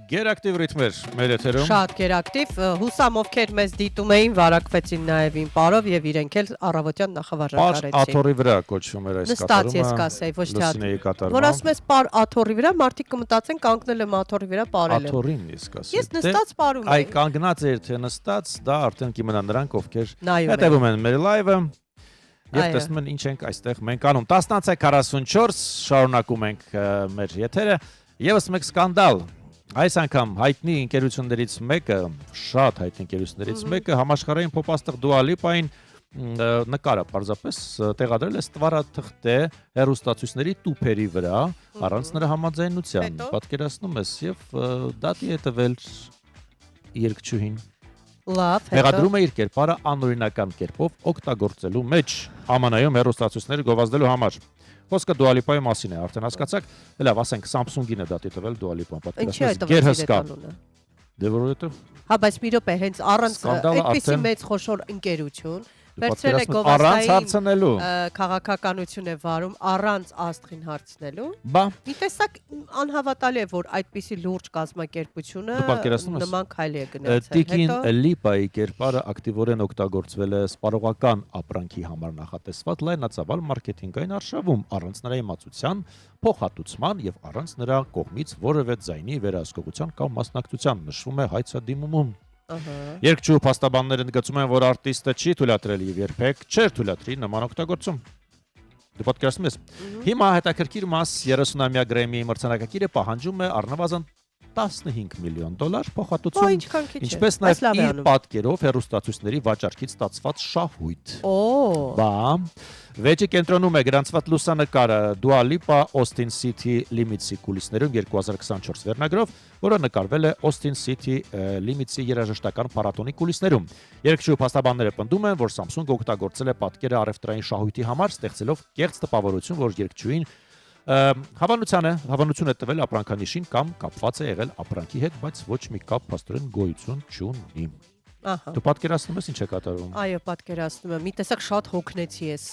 Գերակտիվ ռիթմեր մեր եթերում։ Շատ գերակտիվ, հուսամ ովքեր մեզ դիտում էին, վարակվեցին նաև իմ պարով եւ իրենք էլ առավոտյան նախավարժան Պար աթոռի վրա կոչվում էր այս նստած կատարումը։ ես կասեի, ոչ թե Լուսինեի կատարումը։ որ ասում ես պար աթոռի վրա, մարդիկ կմտածեն կանգնել եմ աթոռի վրա պարել եմ։ Աթոռին իսկ ասի։ Ես նստած պարում Այ եմ։ կանգնած էր թե նստած, դա արդեն կիմանա նրանք, ովքեր Նայում են։ հետևում են մեր լայվը։ Եվ Այո։ տեսնում են ինչ ենք այստեղ մենք անում։ 10:44 շարունակում ենք մեր եթերը։ Եվս մեկ սկանդալ։ Այս անգամ հայտնի ընկերություններից մեկը, շատ հայտնի ընկերություններից մեկը համաշխարհային փոփաստղ Dua Lipa-ին նկարը պարզապես տեղադրել է ստվարաթղթե հեռուստացույցների տուփերի վրա առանց նրա համաձայնության։ Պատկերացնում ես եւ դատի է տվել երկչուհին։ Լավ, Մեղադրում է իր կերպարը անօրինական կերպով օգտագործելու մեջ ԱՄՆ-ում հեռուստացույցները գովազդելու համար։ Խոսքը Dua Lipa-ի մասին է, արդեն հասկացաք։ Լավ, ասենք Samsung-ին է դատի տվել Dua Lipa-ն, պատկերացնես գերհսկա։ Դե որովհետեւ Հա, բայց մի րոպե, հենց առանց այդպիսի մեծ խոշոր ընկերություն վերցրել է գովազդային քաղաքականություն է վարում առանց աստղին հարցնելու։ Բա Մի տեսակ անհավատալի է, որ այդպիսի լուրջ կազմակերպությունը նման քայլի է գնացել։ Տիկին Lipa-ի կերպարը ակտիվորեն օգտագործվել է սպառողական ապրանքի համար նախատեսված լայնածավալ մարքեթինգային արշավում առանց նրա իմացության, փոխհատուցման եւ առանց նրա կողմից որևէ ձայնի վերահսկողության կամ մասնակցության, նշվում է հայցադիմումում։ Երկչու փաստաբանները ընդգծում են, որ արտիստը չի թույլատրել եւ երբեք չէր թույլատրի նման օգտագործում։ Դու պատկերացնում ես։ Հիմա հետաքրքիր մաս 30-ամյա Grammy-ի մրցանակակիրը պահանջում է առնվազն $15 միլիոն փոխհատուցում, ինչպես նաև իր պատկերով հեռուստացույցների վաճառքից ստացված շահույթ։ Բա վեճի կենտրոնում է գրանցված լուսանկարը Dua Lipa Austin City Limits-ի կուլիսներում 2024 վերնագրով, որը նկարվել է Austin City Limits-ի երաժշտական փառատոնի կուլիսներում։ Երկչու փաստաբանները պնդում են, որ Samsung օգտագործել է պատկերը առևտրային շահույթի համար, ստեղծելով կեղծ տպավորություն, որ երկչուին հավանություն է տվել ապրանքանիշին կամ կապված է եղել ապրանքի հետ, բայց ոչ մի կապ փաստորեն գոյություն չունի։ Դու պատկերացնում ես ինչ է կատարվում։ Այո, պատկերացնում եմ։ Մի տեսակ շատ հոգնեցի ես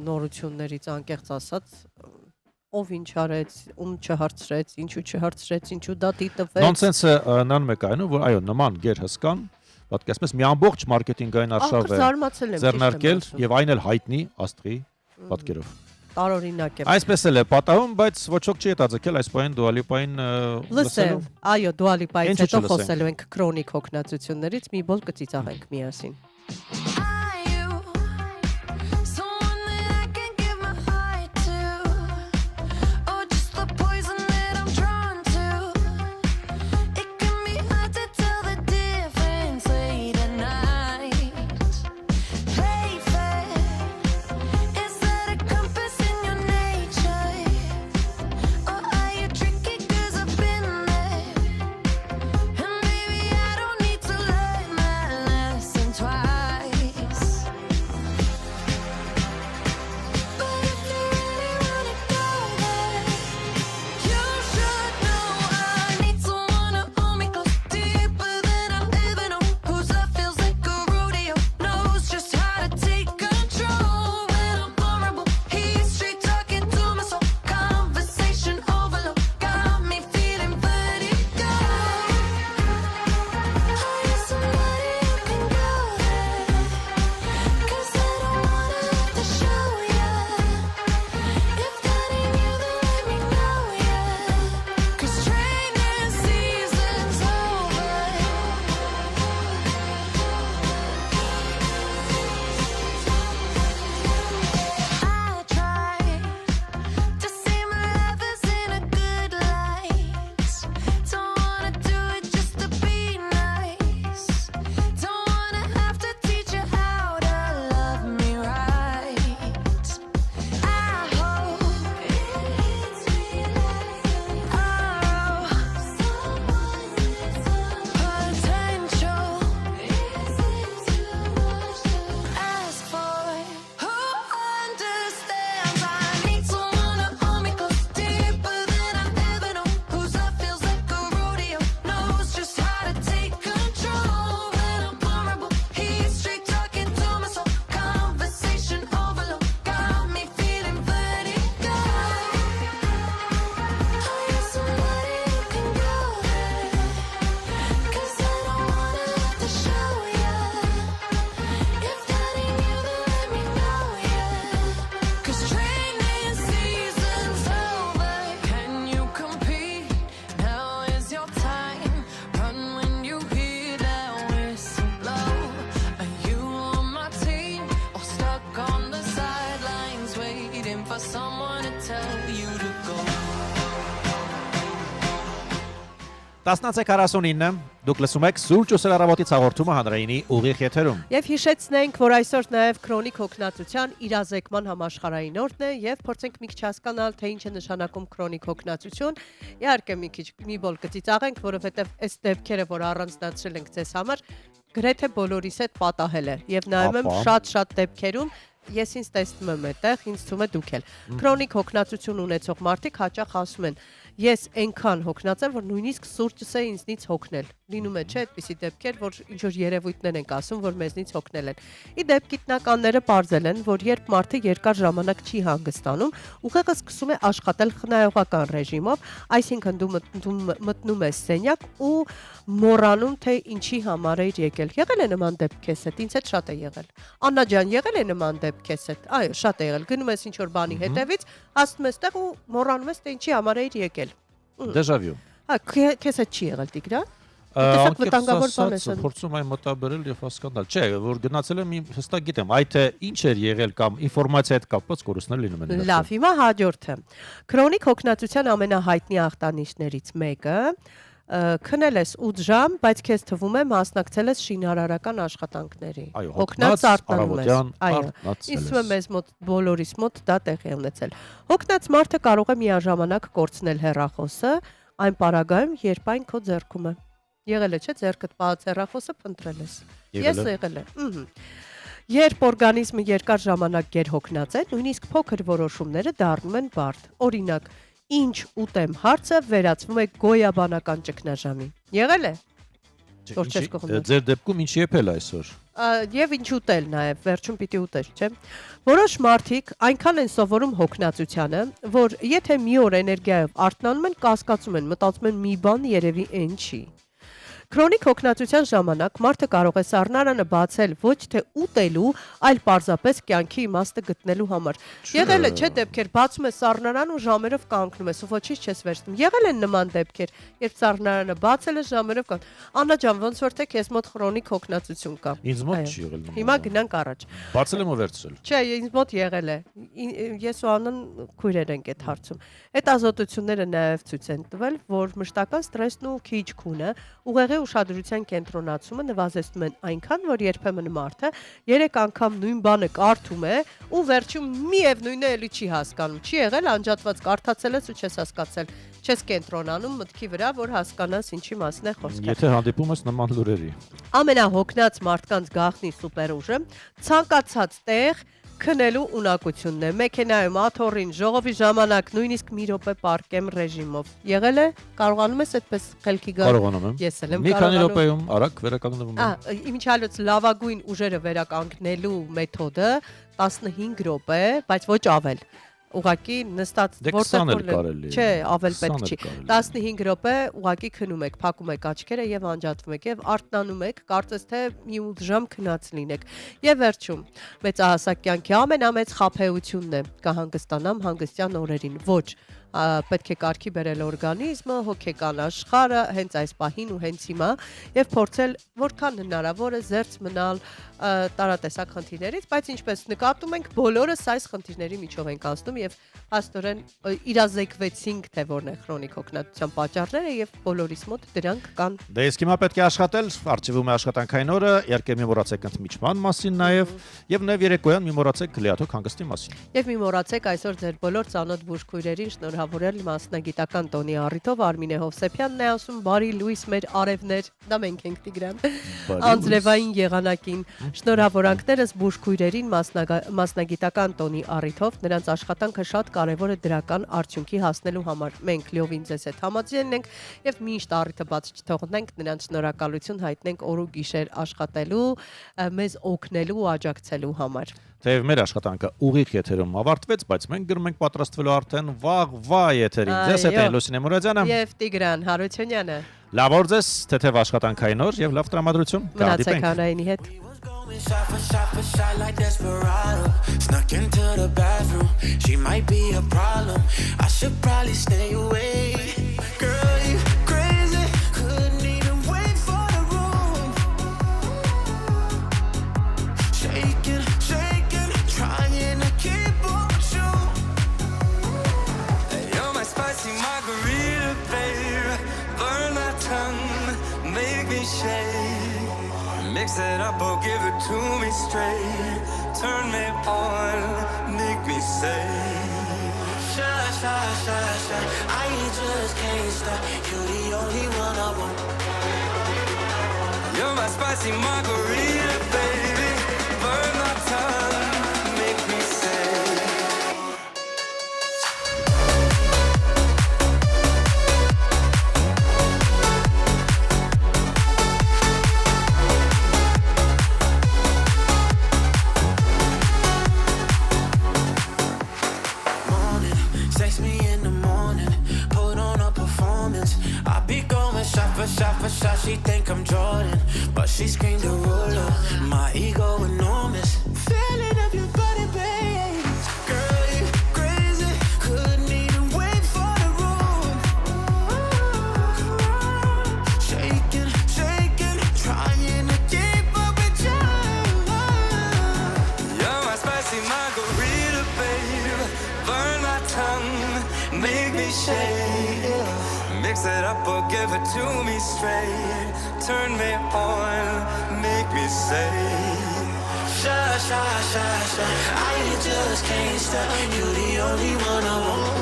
նորություններից, անկեղծ ասած, ով ինչ արեց, ում չհարցրեց, ինչու չհարցրեց, ինչու դատի տվեց։ Նոնսենսը նրան մեկ այնում, որ այո, նման գերհսկան, պատկերացնում ես, մի ամբողջ մարքեթինգային արշավ է ձեռնարկել եւ այն էլ հայտնի աստղի պատկերով։ տարօրինակ է։ Այսպես էլ է պատահում, բայց ոչ ոք չի հետաձգել այս պայն Dua Lipa-ին Լսել, այո, Dua Lipa-ից Ինչու հետո չլսենք։ խոսելու ենք քրոնիկ հոգնածություններից, մի բոլ կծիծաղենք միասին։ Are you someone that I can give my heart to, or just the poison that I'm drawn to? It can be hard to tell the difference late at night. Play fair, is that a compass in your nature, or are you tricky 'cause I've been there? And maybe I don't need to learn my lesson twice. But if you really wanna go there, you should know I need someone to hold me close, deeper than I've ever known. Whose love feels like a rodeo, knows just how to take control when I'm vulnerable. He's straight talking to my soul, conversation overload, got me feeling vertigo. Are you somebody who can go there? 'Cause I don't wanna have to show ya. If that ain't you, then let me know ya. 'Cause training season's over. I try to see my lovers in a good light. Don't wanna do it just to be nice. Don't wanna have to teach you how to love me right. I hope it's realized. Oh, potential. Ask for who understands. I need someone to hold me close, deeper than I've ever known. Whose love feels like a rodeo, knows just how to take control when I'm vulnerable. He's straight talking to my soul, conversation overload, got me feeling vertigo. Are you somebody who can go there? 'Cause I don't wanna have to show ya. If that ain't you, then let me know ya. 'Cause training season's over. Can you compete? Now is your time. Run when you hear that whistle blow. Are you on my team or stuck on the sidelines waiting for someone to tell you to go? 10:49 դուք լսում եք Սուրճ ու սրարավոտից հաղորդումը հանրայինի ուղիղ եթերում։ Եվ հիշեցնենք, որ այսօր նաև քրոնիկ հոգնածության իրազեկման համաշխարհային օրն է եւ փորձենք մի քիչ հասկանալ, թե ինչ է նշանակում քրոնիկ հոգնածություն։ Իհարկե մի քիչ մի բոլ կծիծաղենք, որովհետեւ այս դեպքերը, որ առանձնացրել ենք ձեզ համար, գրեթե բոլորիս հետ պատահել է եւ նայում եմ Ապա։ շատ դեպքերում ես ինձ տեսնում եմ այդտեղ, ինձ թվում է դուք էլ։ Քրոնիկ հոգնածություն ունեցող մարդիկ հաճախ ասում են. ես այնքան հոգնած եմ, որ նույնիսկ սուրճս է ինձնից հոգնել։ Լինում է, չէ, այդպիսի դեպքեր, որ ինչ որ երևույթներ են ասում, որ մեզնից հոգնել են։ Ի դեպ գիտնականները պարզել են, որ երբ մարդը երկար ժամանակ չի հանգստանում, ուղեղը սկսում է աշխատել խնայողական ռեժիմով, այսինքն դու մտնում ես սենյակ ու մոռանում, թե ինչի համար է եկել։ Եղել է նման դեպք քեզ հետ, ինձ հետ շատ է եղել։ Աննա ջան, եղել է նման դեպք քեզ հետ։ Այո, շատ է եղել։ Գնում ես ինչ որ բանի հետևից, ասում ես տեղ ու մոռանում ես, թե ինչի համար է եկել։ Դեժավյու։ Հա, քեզ հետ չի եղել Տիգրան։ Տեսակ վտանգավոր բան ես անում։ Փորձում եմ մտաբերել եւ հասկանալ։ Չէ, որ գնացել եմ հստակ գիտեմ, այդ թե ինչ էր եղել կամ ինֆորմացիա հետ կապված կորուստներ լինում են։ Լավ, հիմա հաջորդը։ Քրոնիկ հոգնածության ամենահայտնի ախտանիշներից մեկը քնել ես 8 ժամ, բայց քեզ թվում է մասնակցել ես շինարարական աշխատանքների։ Հոգնած արտանում ես։ Այո։ Իսկ մեզ մոտ բոլորիս մոտ դա տեղի է ունեցել։ Հոգնած մարդը կարող է միաժամանակ կորցնել հեռախոսը այն պարագայում, երբ այն քո ձեռքում է։ Եղել է, չէ՞, ձեռքդ պահած հեռախոսը փնտրել ես։ Ես եղել է։ Երբ օրգանիզմը երկար ժամանակ գերհոգնած է, նույնիսկ փոքր որոշումները դառնում են բարդ։ Օրինակ, ինչ ուտեմ հարցը վերածվում է գոյաբանական ճգնաժամի։ Եղել է։ Որ չես կողմել։ Ձեր դեպքում ինչ եփել այսօր։ Եվ ինչ ուտել նաև, վերջում պիտի ուտես, չէ՞։ Որոշ մարդիկ այնքան են սովորում հոգնածությանը, որ եթե մի օր էներգիայով արթնանում են, կասկածում են, մտածում են մի բան երևի այն չի։ Քրոնիկ հոգնածության ժամանակ մարդը կարող է սառնարանը բացել ոչ թե ուտելու, այլ պարզապես կյանքի իմաստը գտնելու համար։ Եղել է չէ դեպքեր, բացում ես սառնարան ու ժամերով կանգնում ես ու ոչինչ չես վերցնում։ Եղել են նման դեպքեր, երբ սառնարանը բացել ես ժամերով կանգ։ Աննա ջան, ոնց որ թե քեզ մոտ քրոնիկ հոգնածություն կա։ Ինձ մոտ չի եղել նման։ Հիմա գնանք առաջ։ Բացել եմ ու վերցրել։ Չէ, ինձ մոտ եղել է։ Ես ու Աննան քույրեր ենք այդ հարցում։ Այդ ազոտությունները նաև ցույց են տվել, որ մշտական ստրեսն ու քիչ քունը ուղեղի ուշադրության կենտրոնացումը նվազեցնում են այնքան, որ երբեմն մարդը 3 անգամ նույն բանը կարդում է ու վերջում միևնույնը էլի չի հասկանում։ Չի եղել անջատված կարդացել ես ու չես հասկացել։ Չես կենտրոնանում մտքի վրա, որ հասկանաս ինչի մասին է խոսքը։ Եթե հանդիպում ես նման լուրերի։ Ամենահոգնած մարդկանց գաղտնի սուպերուժը ցանկացած տեղ քնելու ունակությունն է։ Մեքենայում, աթոռին, ժողովի ժամանակ նույնիսկ մի րոպե պարկեմ ռեժիմով։ Եղել է, կարողանում ես այդպես խելքի գալ։ Կարողանում եմ։ Ես էլ եմ Մի քանի կարողանում։ րոպեում արագ վերականգնվում եմ։ Իմիջիալոց լավագույն ուժերը վերականգնելու մեթոդը 15 րոպե, բայց ոչ ավել։ Ուղղակի նստած Դե 20 էլ կարելի է։ Չէ, ավել 20 պետք էլ չի։ կարելի է։ 15 րոպե ուղղակի քնում եք, փակում եք աչքերը եւ անջատվում եք եւ արթնանում եք, կարծես թե մի 8 ժամ քնած լինեք։ Եվ վերջում, մեծահասակ կյանքի ամենամեծ խաբեությունն է կհանգստանամ հանգստյան օրերին։ Ոչ, պետք է կարգի բերել օրգանիզմը, հոգեկան աշխարհը հենց այս պահին ու հենց հիմա եւ փորձել որքան հնարավոր է զերծ մնալ տարատեսակ խնդիրներից, բայց ինչպես նկատում ենք, բոլորս այս խնդիրների միջով ենք անցնում եւ հաստորեն իրազեկվեցինք, թե որն է քրոնիկ հոգնածության պատճառները եւ բոլորիս մոտ դրանք կան։ Դե իսկ հիմա պետք է աշխատել, արխիվում է աշխատանքային օրը, իհարկե մի մոռացեք ընդմիջման մասին եւ նաեւ երեկոյան մի մոռացեք լիաթոք հանգստի մասին։ Եվ մի մոռացեք այսօր ձեր բոլոր ծանոթ բուժքույրերին շնորհավորել մասնագիտական տոնի առիթով Արմինե Հովսեփյանն է ասում բարի լույս մեր արևներ, դա մենք ենք Տիգրան։ Անձրևային եղանակին շնորհավորանքներս բուժքույրերին մասնագիտական տոնի առիթով նրանց աշխատանքը շատ կարևոր է դրական արդյունքի հասնելու համար։ Մենք լիովին ձեզ հետ համաձայն ենք եւ միշտ առիթը բաց չթողնենք, նրանց շնորհակալություն հայտնենք օր ու գիշեր աշխատելու, մեզ օգնելու ու աջակցելու համար։ Թեև մեր աշխատանքը ուղիղ եթերում ավարտվեց, բայց մենք գրում ենք պատրաստվելու արդեն վաղվա եթերին։ Ձեզ հետ է Լուսինե Մուրադյանը եւ Տիգրան Հարությունյանը։ Լավ օր ձեզ, թեթև աշխատանքային օր եւ լավ տրամադրություն։ Մնացեք հանրայինի հետ։ Shot for shot like Desperado. Snuck into the bathroom. She might be a problem. I should probably stay away. Girl, you crazy. Couldn't even wait for the room. Shaking, shaking, trying to keep up with you. You're my spicy margarita, babe. Burn my tongue, make me shake. Mix it up or give it to me straight. Turn me on, make me say shy, shy, shy, shy. I just can't stop. You're the only one I want. You're my spicy margarita, baby. Burn my tongue, make me say shot for shot, she think I'm Jordan, but she screamed a ruler. My ego enormous. Feeling up your body, babe. Girl, you crazy. Couldn't even wait for the room. Shaking, shaking, trying to keep up with you. You're my spicy margarita, babe. Burn my tongue, make me shake. Mix it up or give it to me straight. Turn me on, make me say shy, shy, shy, shy. I just can't stop. You're the only one I want.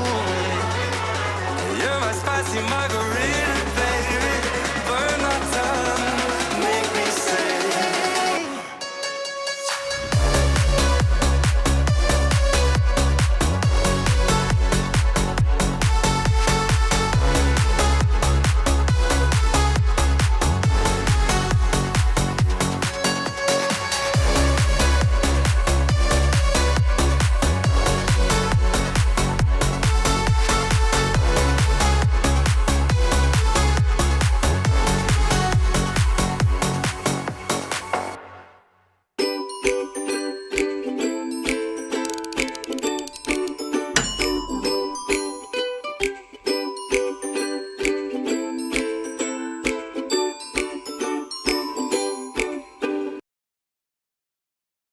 You're my spicy margarita.